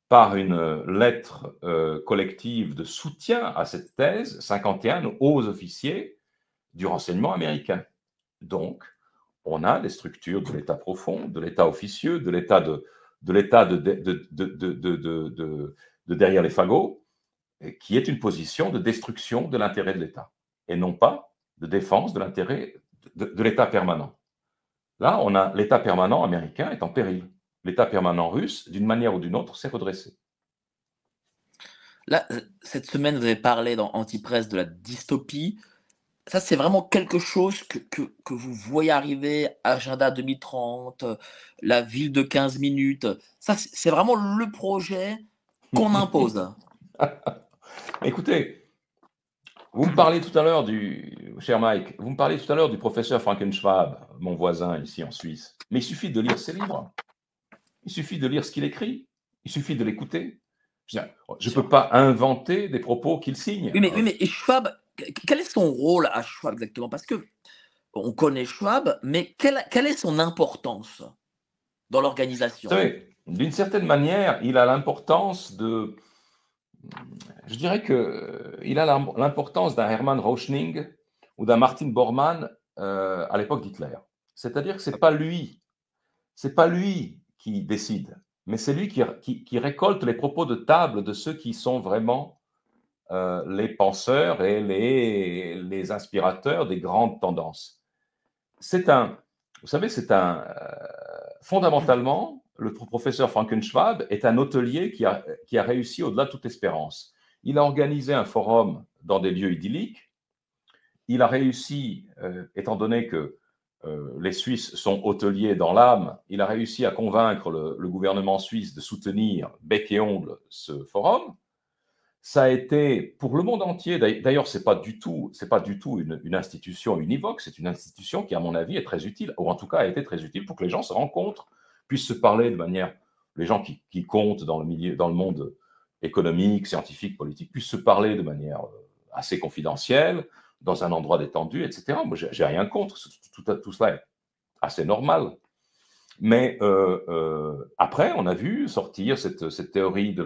par une lettre collective de soutien à cette thèse 51 aux officiers du renseignement américain. Donc, on a des structures de l'État profond, de l'État officieux, de l'État de derrière les fagots, qui est une position de destruction de l'intérêt de l'État, et non pas de défense de l'intérêt de l'État permanent. Là, on a l'État permanent américain est en péril. L'État permanent russe, d'une manière ou d'une autre, s'est redressé. Là, cette semaine, vous avez parlé dans Antipresse de la dystopie. Ça, c'est vraiment quelque chose que vous voyez arriver, Agenda 2030, la ville de 15 minutes. Ça, c'est vraiment le projet qu'on impose. Écoutez, vous me parlez tout à l'heure cher Mike, vous me parlez tout à l'heure du professeur Frankenschwab, mon voisin ici en Suisse. Mais il suffit de lire ses livres. Il suffit de lire ce qu'il écrit. Il suffit de l'écouter. Je ne peux pas inventer des propos qu'il signe. Oui, mais et Schwab, quel est son rôle à Schwab exactement? Parce que on connaît Schwab, mais quelle est son importance dans Vous l'organisation? savez, d'une certaine manière, il a l'importance de. Je dirais qu'il a l'importance d'un Hermann Rauschning ou d'un Martin Bormann à l'époque d'Hitler. C'est-à-dire que c'est pas lui qui décide, mais c'est lui qui récolte les propos de table de ceux qui sont vraiment les penseurs et les inspirateurs des grandes tendances. Vous savez, fondamentalement, le professeur Frankenschwab est un hôtelier qui a réussi au-delà de toute espérance. Il a organisé un forum dans des lieux idylliques. Il a réussi, étant donné que les Suisses sont hôteliers dans l'âme, il a réussi à convaincre le gouvernement suisse de soutenir bec et ongle ce forum. Ça a été pour le monde entier. D'ailleurs, c'est pas du tout une institution univoque. C'est une institution qui, à mon avis, est très utile, ou en tout cas a été très utile pour que les gens se rencontrent, puissent se parler de manière, les gens qui comptent dans le monde économique, scientifique, politique, puissent se parler de manière assez confidentielle, dans un endroit détendu, etc. Moi, j'ai rien contre. Tout cela est assez normal. Mais après, on a vu sortir cette théorie de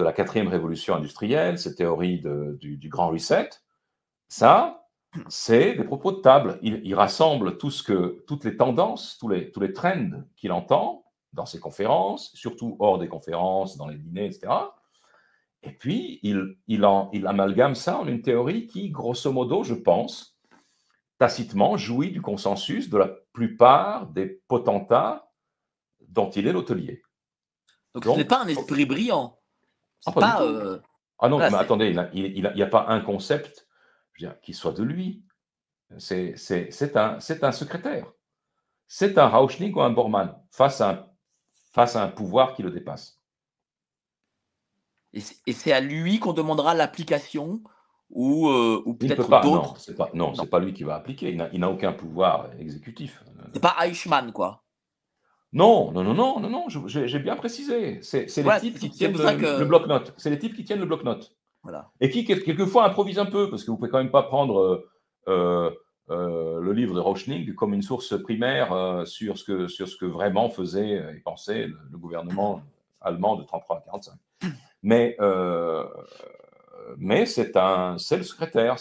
la quatrième révolution industrielle, cette théorie du grand reset. Ça, c'est des propos de table. Il rassemble toutes les tendances, tous les trends qu'il entend dans ses conférences, surtout hors des conférences, dans les dîners, etc. Et puis, il amalgame ça en une théorie qui, grosso modo, je pense, tacitement jouit du consensus de la plupart des potentats dont il est l'hôtelier. Donc ce n'est Donc, pas un esprit brillant. C'est pas du pas tout. Ah non, voilà, mais attendez, il n'y a pas un concept, je veux dire, qui soit de lui. C'est un secrétaire. C'est un Rauschning ou un Bormann face à un pouvoir qui le dépasse. et c'est à lui qu'on demandera l'application ou Il ne peut peut-être pas, non, d'autres. c'est Non, pas lui qui va appliquer. Il n'a aucun pouvoir exécutif. c'est pas Eichmann, quoi. Non, non, non, non, non, non, j'ai bien précisé. C'est les Voilà, types qui c'est tiennent pour ça le que bloc-notes. C'est les types qui tiennent le bloc-notes. Voilà. Et qui, quelquefois, improvise un peu, parce que vous ne pouvez quand même pas prendre le livre de Rauschning comme une source primaire sur ce que vraiment faisait et pensait le gouvernement allemand de 33 à 45. Mais, c'est le secrétaire,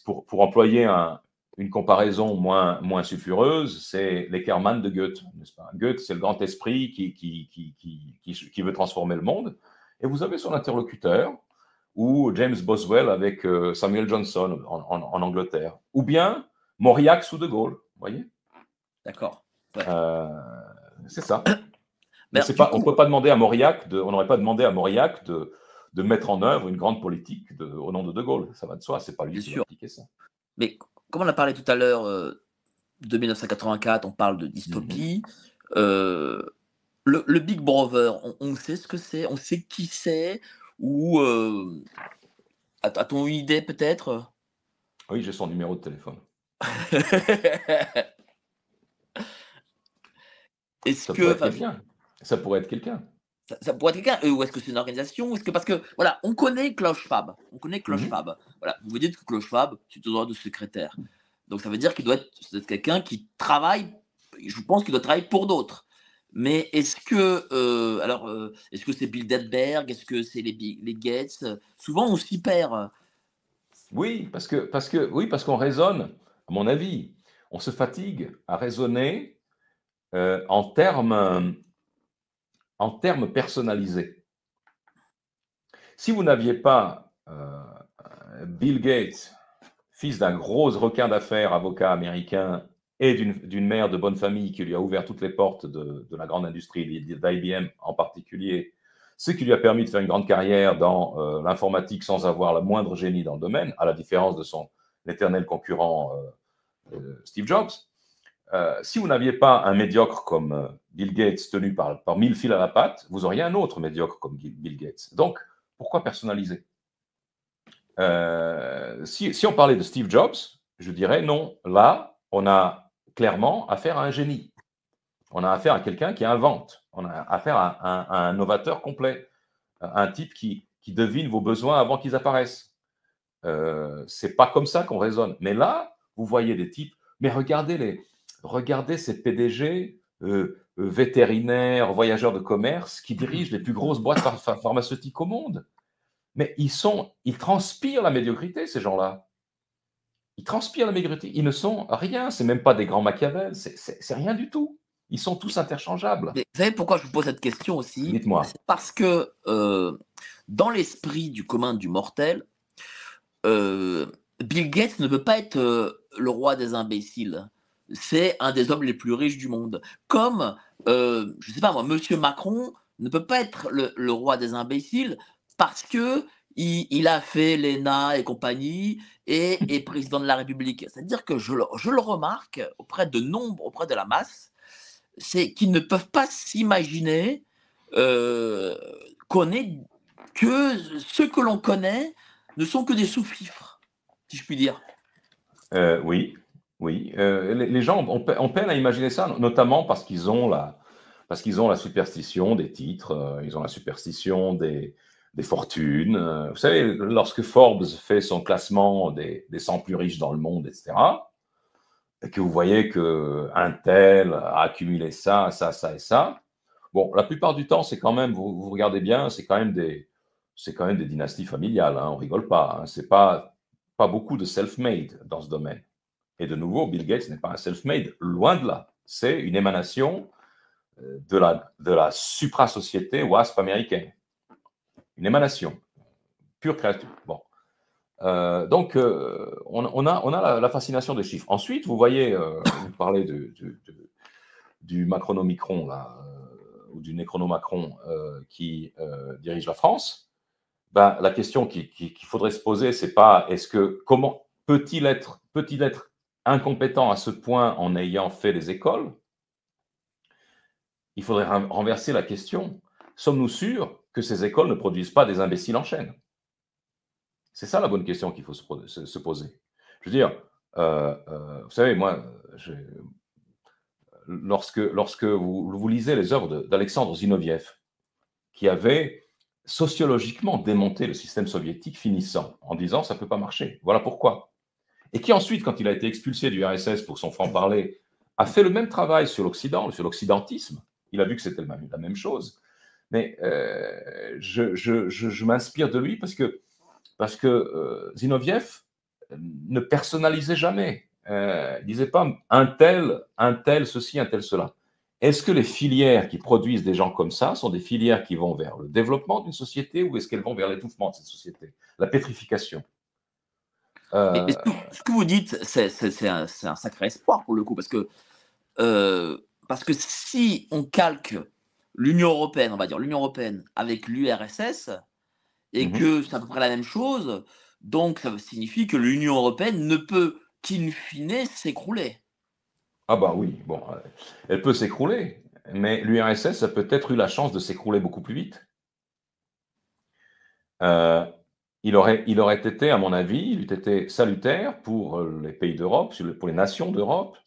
pour employer une comparaison moins sulfureuse, c'est l'Eckermann de Goethe, n'est-ce pas? Goethe, c'est le grand esprit qui veut transformer le monde. Et vous avez son interlocuteur, ou James Boswell avec Samuel Johnson en Angleterre, ou bien Mauriac sous De Gaulle, vous voyez? D'accord. Ouais. Euh, c'est ça. Mais Mais alors, c'est du pas, on coup, peut pas demander à Mauriac on n'aurait pas demandé à Mauriac de mettre en œuvre une grande politique au nom de De Gaulle. Ça va de soi, c'est pas lui bien qui va sûr. appliquer ça. Mais comme on a parlé tout à l'heure de 1984, on parle de Mhm. dystopie. Euh, le Big Brother, on sait ce que c'est, on sait qui c'est, ou a-t-on une idée peut-être? Oui, j'ai son numéro de téléphone. Est-ce Ça que, pourrait être enfin, quelqu'un. Ça pourrait être quelqu'un. ça pourrait être quelqu'un, ou est-ce que c'est une organisation? Est-ce que parce que voilà, on connaît Cloche-Fab, on connaît Mhm. Cloche-Fab. Voilà, vous me dites que Cloche-Fab, c'est au droit de secrétaire. Donc ça veut dire qu'il doit être, c'est quelqu'un qui travaille, je pense qu'il doit travailler pour d'autres. Mais est-ce que, est-ce que c'est Bilderberg? Est-ce que c'est les Gates? Souvent on s'y perd. Oui, parce qu'on raisonne, à mon avis, on se fatigue à raisonner en termes personnalisés. Si vous n'aviez pas Bill Gates, fils d'un gros requin d'affaires, avocat américain, et d'une mère de bonne famille qui lui a ouvert toutes les portes de la grande industrie, d'IBM en particulier, ce qui lui a permis de faire une grande carrière dans l'informatique sans avoir le moindre génie dans le domaine, à la différence de son éternel concurrent Steve Jobs. Si vous n'aviez pas un médiocre comme Bill Gates tenu par 1000 fils à la patte, vous auriez un autre médiocre comme Bill Gates. Donc, pourquoi personnaliser? Si on parlait de Steve Jobs, je dirais non. Là, on a clairement affaire à un génie. On a affaire à quelqu'un qui invente. On a affaire à un novateur complet. Un type qui devine vos besoins avant qu'ils apparaissent. C'est pas comme ça qu'on raisonne. Mais là, vous voyez des types. Mais regardez ces PDG vétérinaires, voyageurs de commerce qui dirigent les plus grosses boîtes pharmaceutiques au monde. Mais ils transpirent la médiocrité, ces gens-là. Ils transpirent la médiocrité. Ils ne sont rien. C'est même pas des grands Machiavel. C'est rien du tout. Ils sont tous interchangeables. Mais vous savez pourquoi je vous pose cette question aussi? Dites-moi. C'est parce que dans l'esprit du commun du mortel, Heu, Bill Gates ne peut pas être, le roi des imbéciles. C'est un des hommes les plus riches du monde. Comme, je sais pas moi, monsieur Macron ne peut pas être le roi des imbéciles parce qu'il a fait l'ENA et compagnie et est président de la République. C'est-à-dire que je le remarque auprès de la masse, c'est qu'ils ne peuvent pas s'imaginer, heu, qu'on ait que ceux que l'on connaît ne sont que des sous-fifres, si je puis dire. Oui, oui. Les gens ont peine à imaginer ça, notamment parce qu'ils ont la superstition des titres, ils ont la superstition des fortunes. Vous savez, lorsque Forbes fait son classement des 100 plus riches dans le monde, etc., et que vous voyez qu'un tel a accumulé ça, ça, ça et ça, bon, la plupart du temps, c'est quand même, vous regardez bien, c'est quand même des dynasties familiales, hein, on rigole pas. Hein, c'est pas beaucoup de self-made dans ce domaine. Et de nouveau, Bill Gates n'est pas un self-made, loin de là. C'est une émanation de la supra-société WASP américaine. Une émanation, pure créature. Bon. Donc, on a la fascination des chiffres. Ensuite, vous voyez, vous parlez du Macronomicron, là, ou du Néchronomacron qui dirige la France. Ben, la question qu'il faudrait se poser, c'est pas comment peut-il être incompétent à ce point en ayant fait les écoles? Il faudrait renverser la question. Sommes-nous sûrs que ces écoles ne produisent pas des imbéciles en chaîne? C'est ça la bonne question qu'il faut se poser. Je veux dire, vous savez, moi, lorsque vous lisez les œuvres d'Alexandre Zinoviev, qui avait sociologiquement démonté le système soviétique finissant, en disant ça ne peut pas marcher. Voilà pourquoi. Et qui ensuite, quand il a été expulsé du RSS pour son franc-parler, a fait le même travail sur l'Occident, sur l'occidentisme. Il a vu que c'était la même chose. Mais je m'inspire de lui parce que Zinoviev ne personnalisait jamais. Il disait pas un tel ceci, un tel cela. Est-ce que les filières qui produisent des gens comme ça sont des filières qui vont vers le développement d'une société ou est-ce qu'elles vont vers l'étouffement de cette société, la pétrification? Mais ce que vous dites, c'est un sacré espoir pour le coup, parce que si on calque l'Union européenne, on va dire l'Union européenne avec l'URSS, et que c'est à peu près la même chose, donc ça signifie que l'Union européenne ne peut qu'in fine s'écrouler. Ah bah oui, bon, elle peut s'écrouler, mais l'URSS a peut-être eu la chance de s'écrouler beaucoup plus vite. Il aurait été, à mon avis, il eût été salutaire pour les pays d'Europe, pour les nations d'Europe,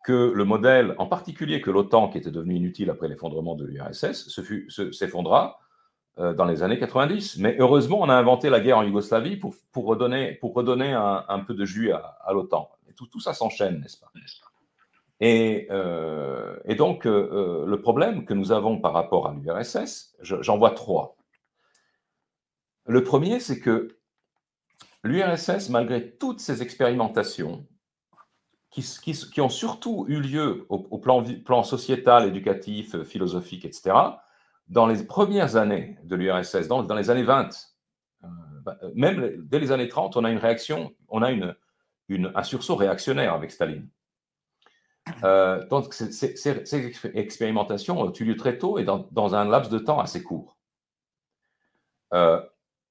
que le modèle, en particulier que l'OTAN, qui était devenu inutile après l'effondrement de l'URSS, s'effondra dans les années 90. Mais heureusement, on a inventé la guerre en Yougoslavie pour redonner un peu de jus à l'OTAN. Et tout ça s'enchaîne, n'est-ce pas? Et donc, le problème que nous avons par rapport à l'URSS, j'en vois trois. Le premier, c'est que l'URSS, malgré toutes ces expérimentations, qui ont surtout eu lieu au plan sociétal, éducatif, philosophique, etc., dans les premières années de l'URSS, dans les années 20, même dès les années 30, on a une réaction, on a un sursaut réactionnaire avec Staline. Donc, ces expérimentations ont eu lieu très tôt et dans un laps de temps assez court.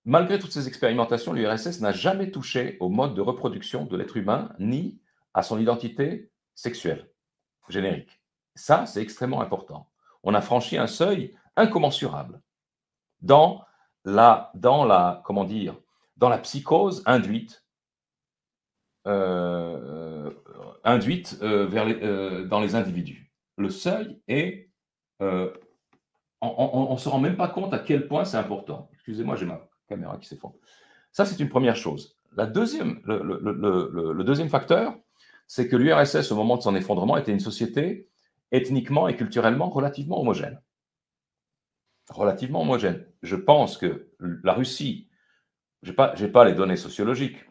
Malgré toutes ces expérimentations, l'URSS n'a jamais touché au mode de reproduction de l'être humain ni à son identité sexuelle générique. Ça, c'est extrêmement important. On a franchi un seuil incommensurable dans comment dire, dans la psychose induite dans les individus. Le seuil est, on ne se rend même pas compte à quel point c'est important. Excusez-moi, j'ai ma caméra qui s'effondre. Ça, c'est une première chose. Le deuxième facteur, c'est que l'URSS, au moment de son effondrement, était une société ethniquement et culturellement relativement homogène. Relativement homogène. Je pense que la Russie, je n'ai pas les données sociologiques,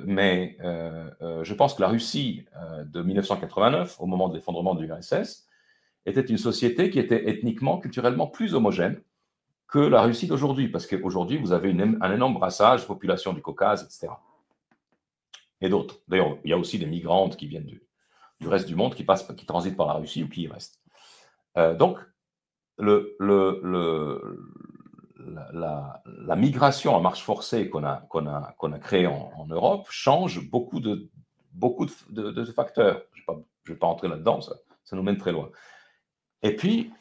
mais je pense que la Russie de 1989, au moment de l'effondrement de l'URSS, était une société qui était ethniquement, culturellement plus homogène que la Russie d'aujourd'hui, parce qu'aujourd'hui, vous avez un énorme brassage, population du Caucase, etc. Et d'autres. D'ailleurs, il y a aussi des migrantes qui viennent du reste du monde, qui transitent par la Russie ou qui y restent. Donc, la migration à marche forcée qu'on a créée en Europe change beaucoup de facteurs. Je ne vais pas entrer là-dedans, ça nous mène très loin. Et puis,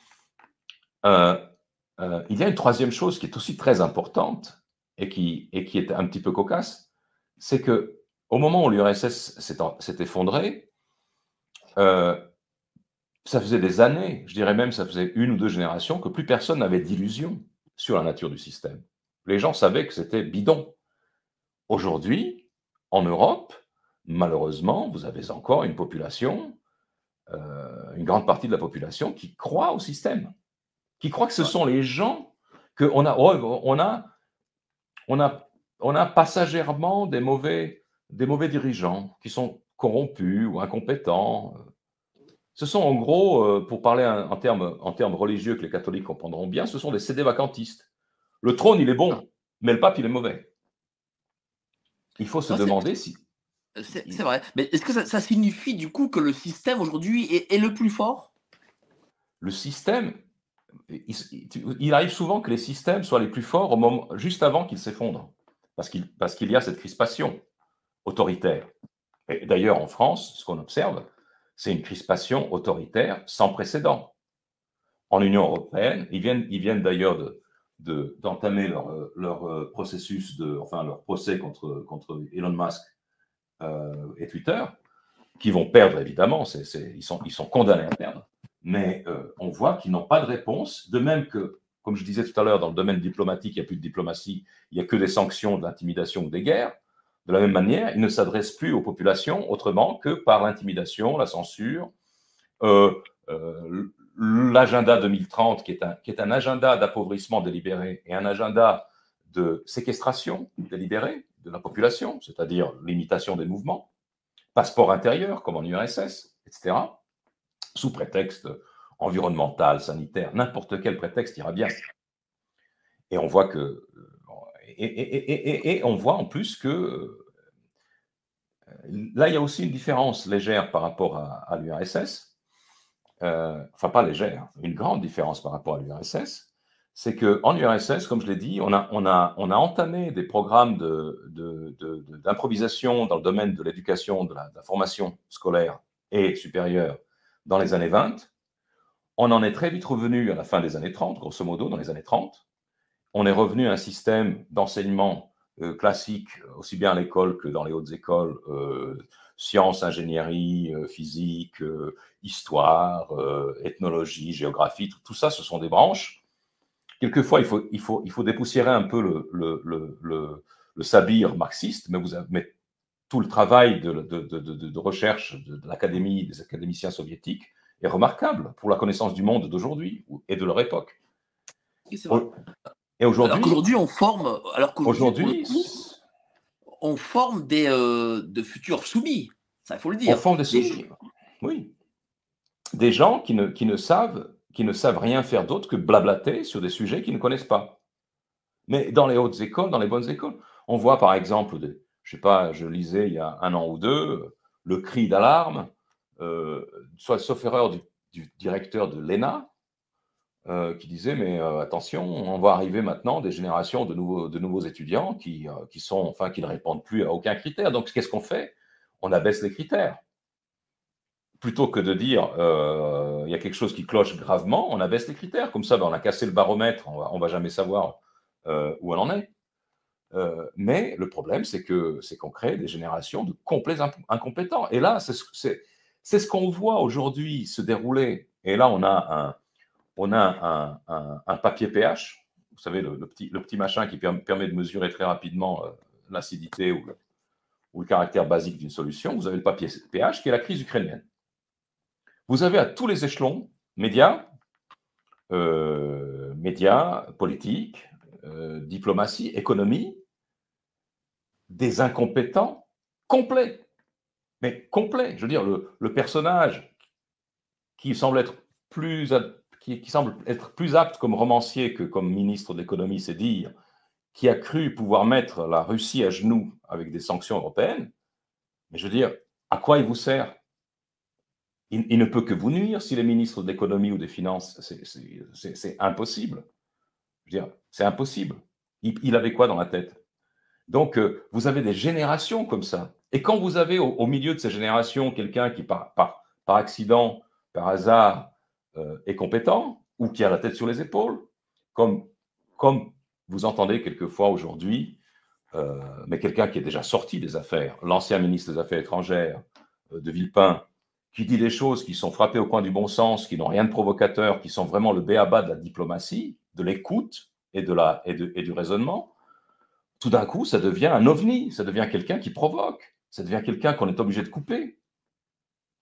il y a une troisième chose qui est aussi très importante et qui est un petit peu cocasse, c'est que au moment où l'URSS s'est effondrée, ça faisait des années, je dirais même ça faisait 1 ou 2 générations, que plus personne n'avait d'illusions sur la nature du système. Les gens savaient que c'était bidon. Aujourd'hui, en Europe, malheureusement, vous avez encore une population, une grande partie de la population qui croit au système, qui croit que ce sont les gens qu'on on a passagèrement des mauvais dirigeants qui sont corrompus ou incompétents. Ce sont en gros, pour parler en termes religieux que les catholiques comprendront bien, ce sont des sédévacantistes. Le trône, il est bon, mais le pape, il est mauvais. Il faut se demander si... C'est vrai. Mais est-ce que ça signifie du coup que le système aujourd'hui est le plus fort? Le système, il arrive souvent que les systèmes soient les plus forts juste avant qu'ils s'effondrent, parce qu'il y a cette crispation autoritaire. Et d'ailleurs, en France, ce qu'on observe, c'est une crispation autoritaire sans précédent. En Union européenne, ils viennent d'ailleurs d'entamer leur processus, leur procès contre Elon Musk et Twitter, qui vont perdre évidemment, ils sont condamnés à perdre, mais on voit qu'ils n'ont pas de réponse, de même que comme je disais tout à l'heure, dans le domaine diplomatique, il n'y a plus de diplomatie, il n'y a que des sanctions, de l'intimidation ou des guerres. De la même manière, il ne s'adresse plus aux populations autrement que par l'intimidation, la censure, l'agenda 2030, qui est un agenda d'appauvrissement délibéré et un agenda de séquestration délibérée de la population, c'est-à-dire limitation des mouvements, passeport intérieur, comme en URSS, etc., sous prétexte environnemental, sanitaire, n'importe quel prétexte ira bien. Et on voit que, et on voit en plus que là, il y a aussi une différence légère par rapport à l'URSS. Enfin, pas légère, une grande différence par rapport à l'URSS. C'est qu'en URSS, comme je l'ai dit, on a entamé des programmes d'improvisation dans le domaine de l'éducation, de la formation scolaire et supérieure dans les années 20. On en est très vite revenu à la fin des années 30, grosso modo, dans les années 30. On est revenu à un système d'enseignement classique, aussi bien à l'école que dans les hautes écoles, sciences, ingénierie, physique, histoire, ethnologie, géographie, tout ça, ce sont des branches. Quelquefois, il faut dépoussiérer un peu le sabir marxiste, mais tout le travail de recherche de l'académie, des académiciens soviétiques est remarquable pour la connaissance du monde d'aujourd'hui et de leur époque. Oui, c'est vrai. Et aujourd'hui, alors qu'aujourd'hui, on forme, aujourd'hui, on forme de futurs soumis. Ça, il faut le dire. On forme des soumis, oui. Des gens qui ne savent rien faire d'autre que blablater sur des sujets qu'ils ne connaissent pas. Mais dans les hautes écoles, dans les bonnes écoles, on voit par exemple, je sais pas, je lisais il y a 1 an ou 2, le cri d'alarme, sauf erreur du directeur de l'ENA, qui disait, mais attention, on va arriver maintenant des générations de nouveaux étudiants qui ne répondent plus à aucun critère. Donc, qu'est-ce qu'on fait? On abaisse les critères. Plutôt que de dire il y a quelque chose qui cloche gravement, on abaisse les critères. Comme ça, on a cassé le baromètre, on va jamais savoir où on en est. Mais le problème, c'est qu'on crée des générations de complets incompétents. Et là, c'est ce qu'on voit aujourd'hui se dérouler. Et là, on a un papier pH, vous savez, le petit machin qui permet de mesurer très rapidement l'acidité ou le caractère basique d'une solution. Vous avez le papier pH qui est la crise ukrainienne. Vous avez à tous les échelons, médias, politiques, diplomatie, économie, des incompétents complets. Mais complets. Je veux dire, le personnage qui semble être plus apte comme romancier que comme ministre de l'économie, c'est dire, qui a cru pouvoir mettre la Russie à genoux avec des sanctions européennes, mais je veux dire, à quoi il vous sert? Il ne peut que vous nuire s'il est ministre de l'économie ou des finances. C'est impossible. Je veux dire, c'est impossible. Il avait quoi dans la tête? Donc, vous avez des générations comme ça. Et quand vous avez au milieu de ces générations quelqu'un qui, par accident, par hasard, est compétent ou qui a la tête sur les épaules, comme vous entendez quelquefois aujourd'hui, mais quelqu'un qui est déjà sorti des affaires, l'ancien ministre des Affaires étrangères de Villepin, qui dit des choses qui sont frappées au coin du bon sens, qui n'ont rien de provocateur, qui sont vraiment le b.a.-ba de la diplomatie, de l'écoute et du raisonnement, tout d'un coup, ça devient un ovni, ça devient quelqu'un qui provoque, ça devient quelqu'un qu'on est obligé de couper.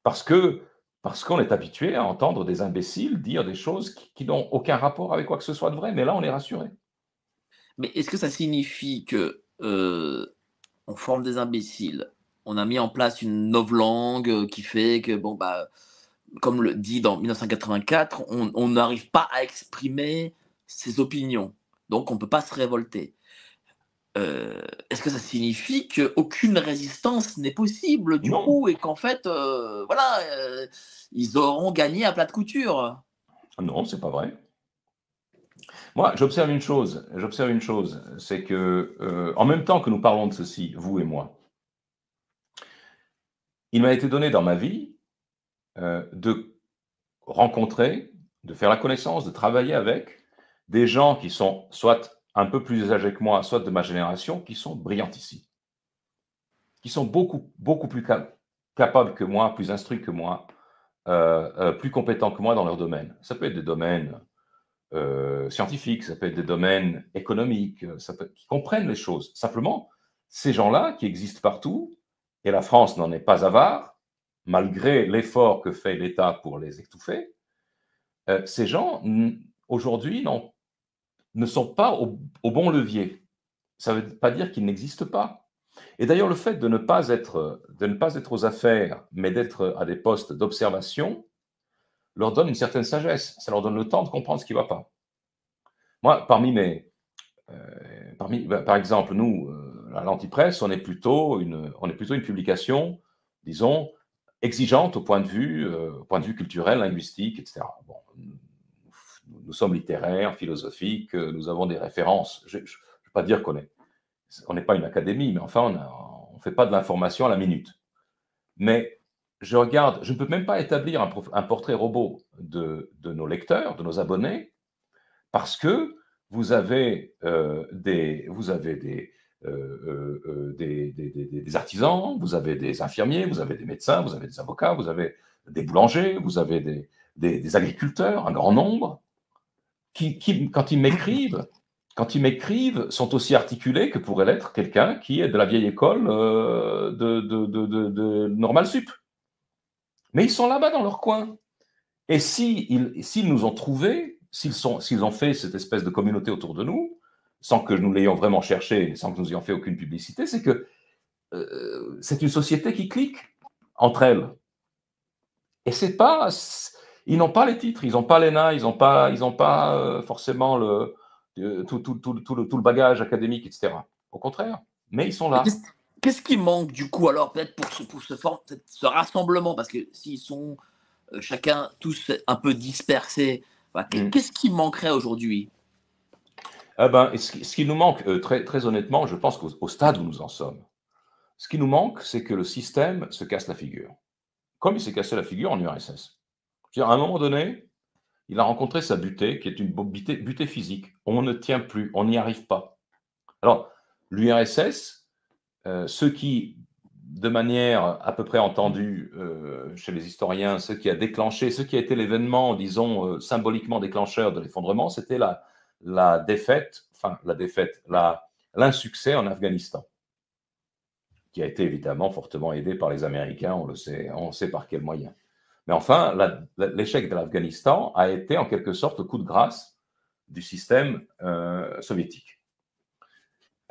Parce qu'on est habitué à entendre des imbéciles dire des choses qui n'ont aucun rapport avec quoi que ce soit de vrai, mais là, on est rassuré. Mais est-ce que ça signifie que on forme des imbéciles? On a mis en place une novlangue qui fait que, bon, bah, comme le dit dans 1984, on n'arrive pas à exprimer ses opinions. Donc, on ne peut pas se révolter. Est-ce que ça signifie qu'aucune résistance n'est possible du Non, coup et qu'en fait, voilà, ils auront gagné à plat de couture? non, c'est pas vrai. Moi, j'observe une chose, c'est que, en même temps que nous parlons de ceci, vous et moi, il m'a été donné dans ma vie de rencontrer, de faire la connaissance, de travailler avec des gens qui sont soit un peu plus âgés que moi, soit de ma génération, qui sont brillantissimes, qui sont beaucoup, beaucoup plus capables que moi, plus instruits que moi, plus compétents que moi dans leur domaine. Ça peut être des domaines scientifiques, ça peut être des domaines économiques, qui comprennent les choses. Simplement, ces gens-là qui existent partout, et la France n'en est pas avare, malgré l'effort que fait l'État pour les étouffer, ces gens, aujourd'hui, ne sont pas au bon levier. Ça ne veut pas dire qu'ils n'existent pas. Et d'ailleurs, le fait de ne pas être aux affaires, mais d'être à des postes d'observation, leur donne une certaine sagesse. Ça leur donne le temps de comprendre ce qui ne va pas. Moi, par exemple, nous, à l'Antipresse, on est plutôt une publication, disons, exigeante au point de vue culturel, linguistique, etc. Bon, nous sommes littéraires, philosophiques, nous avons des références. Je ne veux pas dire on n'est pas une académie, mais enfin, on ne fait pas de l'information à la minute. Mais je ne peux même pas établir un portrait robot de nos lecteurs, de nos abonnés, parce que vous avez des artisans, vous avez des infirmiers, vous avez des médecins, vous avez des avocats, vous avez des boulangers, vous avez des agriculteurs, un grand nombre, qui quand ils m'écrivent, sont aussi articulés que pourrait l'être quelqu'un qui est de la vieille école de Normal Sup. Mais ils sont là-bas dans leur coin. Et s'ils nous ont trouvés, s'ils ont fait cette espèce de communauté autour de nous, sans que nous l'ayons vraiment cherché, sans que nous ayons fait aucune publicité, c'est que c'est une société qui clique entre elles. Et ils n'ont pas les titres, ils n'ont pas l'ENA, ils n'ont pas forcément tout le bagage académique, etc. Au contraire, mais ils sont Et là. qu'est-ce qui manque du coup alors peut-être pour ce rassemblement? Parce que s'ils sont chacun, tous un peu dispersés, bah, Mm. qu'est-ce qui manquerait aujourd'hui? Ah ben, et ce qui nous manque, très, très honnêtement, je pense qu'au stade où nous en sommes, ce qui nous manque, c'est que le système se casse la figure. Comme il s'est cassé la figure en URSS. À un moment donné, il a rencontré sa butée, qui est une butée physique. On ne tient plus, on n'y arrive pas. Alors, l'URSS, ce qui, de manière à peu près entendue chez les historiens, ce qui a été l'événement, disons, symboliquement déclencheur de l'effondrement, c'était l'insuccès en Afghanistan, qui a été évidemment fortement aidé par les Américains, on sait par quels moyens. Mais enfin, l'échec de l'Afghanistan a été en quelque sorte le coup de grâce du système soviétique.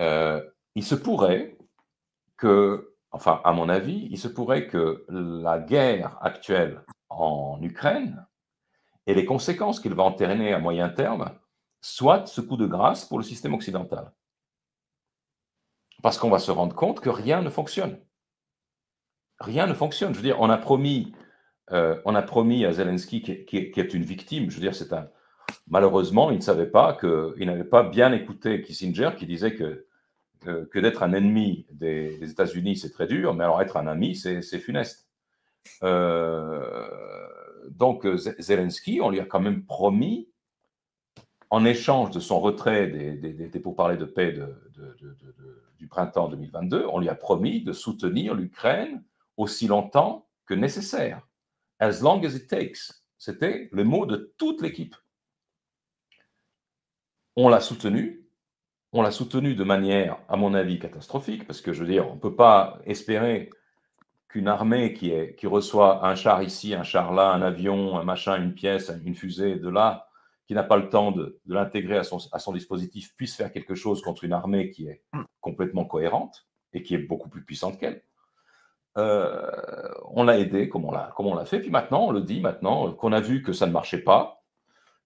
Il se pourrait enfin, à mon avis, il se pourrait que la guerre actuelle en Ukraine et les conséquences qu'il va entraîner à moyen terme soient ce coup de grâce pour le système occidental. Parce qu'on va se rendre compte que rien ne fonctionne. Rien ne fonctionne. Je veux dire, on a promis à Zelensky, qui est une victime, je veux dire, malheureusement, il ne savait pas il n'avait pas bien écouté Kissinger qui disait que d'être un ennemi des États-Unis, c'est très dur, mais alors être un ami, c'est funeste. Donc, Zelensky, on lui a quand même promis, en échange de son retrait des pourparlers de paix du printemps 2022, on lui a promis de soutenir l'Ukraine aussi longtemps que nécessaire. As long as it takes. C'était le mot de toute l'équipe. On l'a soutenu de manière, à mon avis, catastrophique, parce que je veux dire, on ne peut pas espérer qu'une armée qui reçoit un char ici, un char là, un avion, un machin, une pièce, une fusée de là, qui n'a pas le temps de l'intégrer à son dispositif, puisse faire quelque chose contre une armée qui est complètement cohérente et qui est beaucoup plus puissante qu'elle. On l'a aidé comme on l'a fait, puis maintenant, on le dit, maintenant qu'on a vu que ça ne marchait pas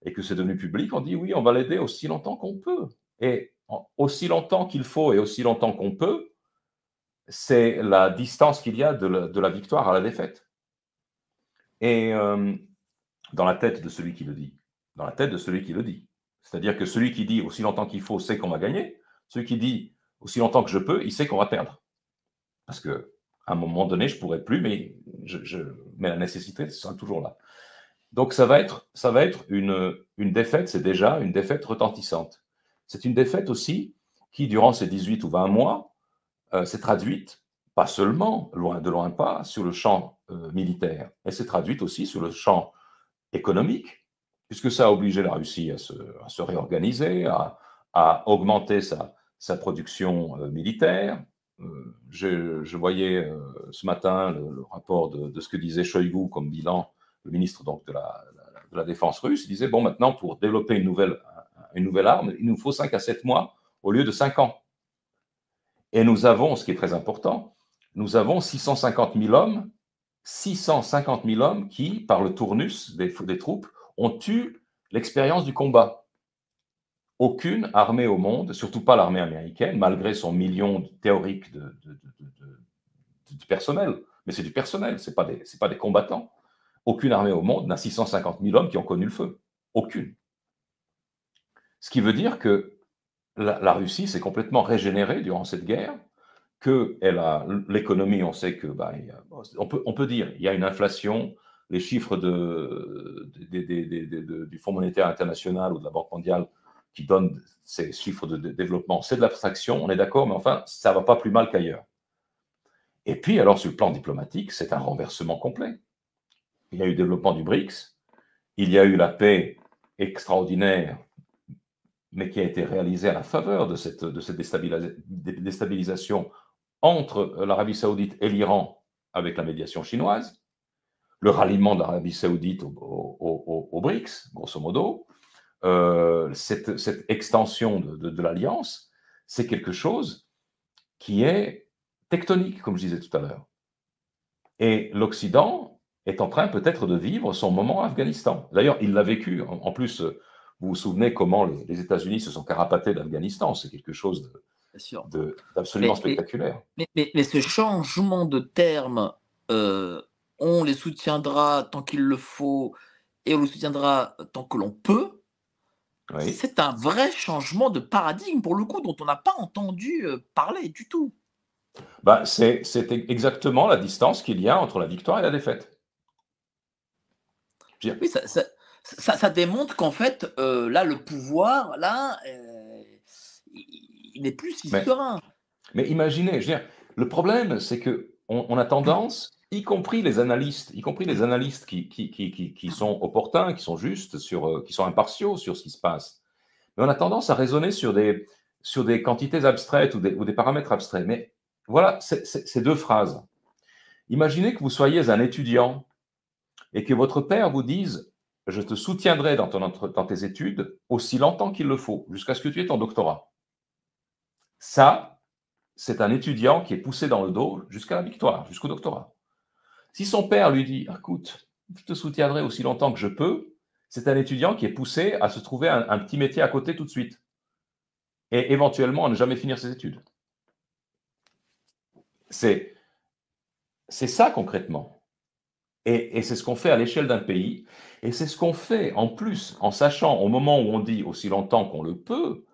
et que c'est devenu public, on dit oui, on va l'aider aussi longtemps qu'on peut. Et aussi longtemps qu'il faut et aussi longtemps qu'on peut, c'est la distance qu'il y a de la victoire à la défaite. Et dans la tête de celui qui le dit. Dans la tête de celui qui le dit. C'est-à-dire que celui qui dit aussi longtemps qu'il faut sait qu'on va gagner. Celui qui dit aussi longtemps que je peux, il sait qu'on va perdre. Parce qu'à un moment donné, je ne pourrai plus, mais la nécessité sera toujours là. Donc ça va être une défaite, c'est déjà une défaite retentissante. C'est une défaite aussi qui, durant ces 18 ou 20 mois, s'est traduite, pas seulement, loin de loin pas, sur le champ militaire, elle s'est traduite aussi sur le champ économique, puisque ça a obligé la Russie à se réorganiser, à augmenter sa production militaire. Je voyais ce matin le rapport de ce que disait Shoigu comme bilan, le ministre donc, de la Défense russe. Il disait, bon, maintenant, pour développer une nouvelle arme, il nous faut 5 à 7 mois au lieu de 5 ans. Et nous avons, ce qui est très important, nous avons 650 000 hommes, 650 000 hommes qui, par le tournus des troupes, ont eu l'expérience du combat. Aucune armée au monde, surtout pas l'armée américaine, malgré son million théorique de personnel, mais c'est du personnel, ce n'est pas des combattants. Aucune armée au monde n'a 650 000 hommes qui ont connu le feu. Aucune. Ce qui veut dire que la Russie s'est complètement régénérée durant cette guerre, que l'économie, on sait que, on peut dire, il y a une inflation, les chiffres du Fonds monétaire international ou de la Banque mondiale qui donnent ces chiffres de développement, c'est de l'abstraction, on est d'accord, mais enfin, ça ne va pas plus mal qu'ailleurs. Et puis, alors, sur le plan diplomatique, c'est un renversement complet. Il y a eu le développement du BRICS, il y a eu la paix extraordinaire, mais qui a été réalisée à la faveur de cette déstabilisation entre l'Arabie saoudite et l'Iran avec la médiation chinoise, le ralliement de l'Arabie saoudite au BRICS, grosso modo, cette extension de l'alliance, c'est quelque chose qui est tectonique, comme je disais tout à l'heure. Et l'Occident est en train peut-être de vivre son moment Afghanistan. D'ailleurs, il l'a vécu. En plus, vous vous souvenez comment les États-Unis se sont carapatés d'Afghanistan. C'est quelque chose d'absolument spectaculaire. Mais ce changement de terme, on les soutiendra tant qu'il le faut et on les soutiendra tant que l'on peut, oui. C'est un vrai changement de paradigme, pour le coup, dont on n'a pas entendu parler du tout. C'est exactement la distance qu'il y a entre la victoire et la défaite. Oui, ça démontre qu'en fait, là, le pouvoir, là, il n'est plus si serein. Mais imaginez, je veux dire, le problème, c'est qu'on a tendance, y compris les analystes qui sont opportuns, qui sont justes, qui sont impartiaux sur ce qui se passe, mais on a tendance à raisonner sur des quantités abstraites ou des paramètres abstraits. Mais voilà, ces deux phrases. Imaginez que vous soyez un étudiant et que votre père vous dise « Je te soutiendrai dans tes études aussi longtemps qu'il le faut, jusqu'à ce que tu aies ton doctorat. » Ça, c'est un étudiant qui est poussé dans le dos jusqu'à la victoire, jusqu'au doctorat. Si son père lui dit « Écoute, je te soutiendrai aussi longtemps que je peux », c'est un étudiant qui est poussé à se trouver un petit métier à côté tout de suite et éventuellement à ne jamais finir ses études. C'est ça concrètement. Et c'est ce qu'on fait à l'échelle d'un pays. Et c'est ce qu'on fait en plus en sachant au moment où on dit aussi longtemps qu'on le peut,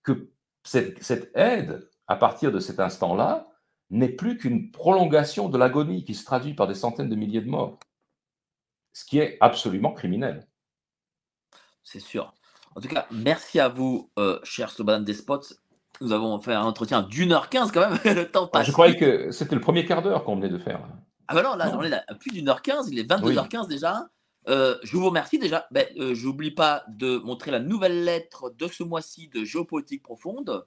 que cette aide, à partir de cet instant-là, n'est plus qu'une prolongation de l'agonie qui se traduit par des centaines de milliers de morts. Ce qui est absolument criminel. C'est sûr. En tout cas, merci à vous, cher Slobodan Despot. Nous avons fait un entretien d'1h15 quand même. Le temps passe. Je croyais que c'était le premier quart d'heure qu'on venait de faire. Ah ben non, là, on est à plus d'1h15, il est 22h15 déjà. Je vous remercie déjà. Je n'oublie pas de montrer la nouvelle lettre de ce mois-ci de Géopolitique Profonde.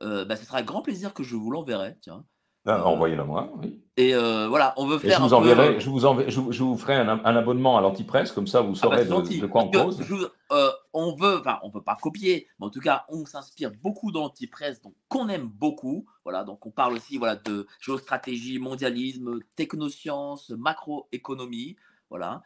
Ce sera avec grand plaisir que je vous l'enverrai. Tiens. Envoyez-le moi, oui. Et voilà, on veut faire. Je vous ferai un abonnement à l'Antipresse, comme ça vous saurez de quoi on cause. On peut pas copier, mais en tout cas, on s'inspire beaucoup de l'Antipresse, donc qu'on aime beaucoup. Voilà, donc on parle aussi de géostratégie, mondialisme, technosciences, macroéconomie. Voilà.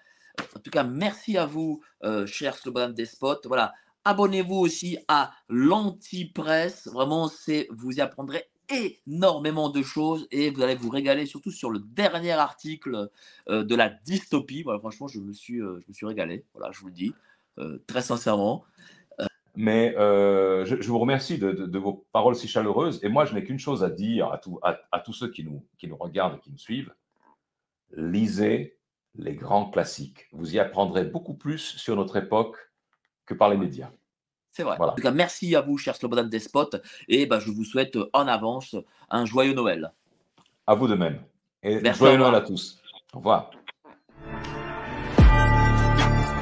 En tout cas, merci à vous, cher Slobodan Despot. Voilà. Abonnez-vous aussi à l'Antipresse. Vraiment, vous y apprendrez énormément de choses et vous allez vous régaler, surtout sur le dernier article de la dystopie. Voilà, franchement, je me suis régalé. Voilà, je vous le dis très sincèrement. Mais je vous remercie de vos paroles si chaleureuses. Et moi, je n'ai qu'une chose à dire à tous ceux qui nous regardent et qui nous suivent. Lisez les grands classiques. Vous y apprendrez beaucoup plus sur notre époque que par les médias. C'est vrai. Voilà. En tout cas, merci à vous, cher Slobodan Despot. Et je vous souhaite en avance un joyeux Noël. À vous de même. Et merci, joyeux Noël à tous. Au revoir.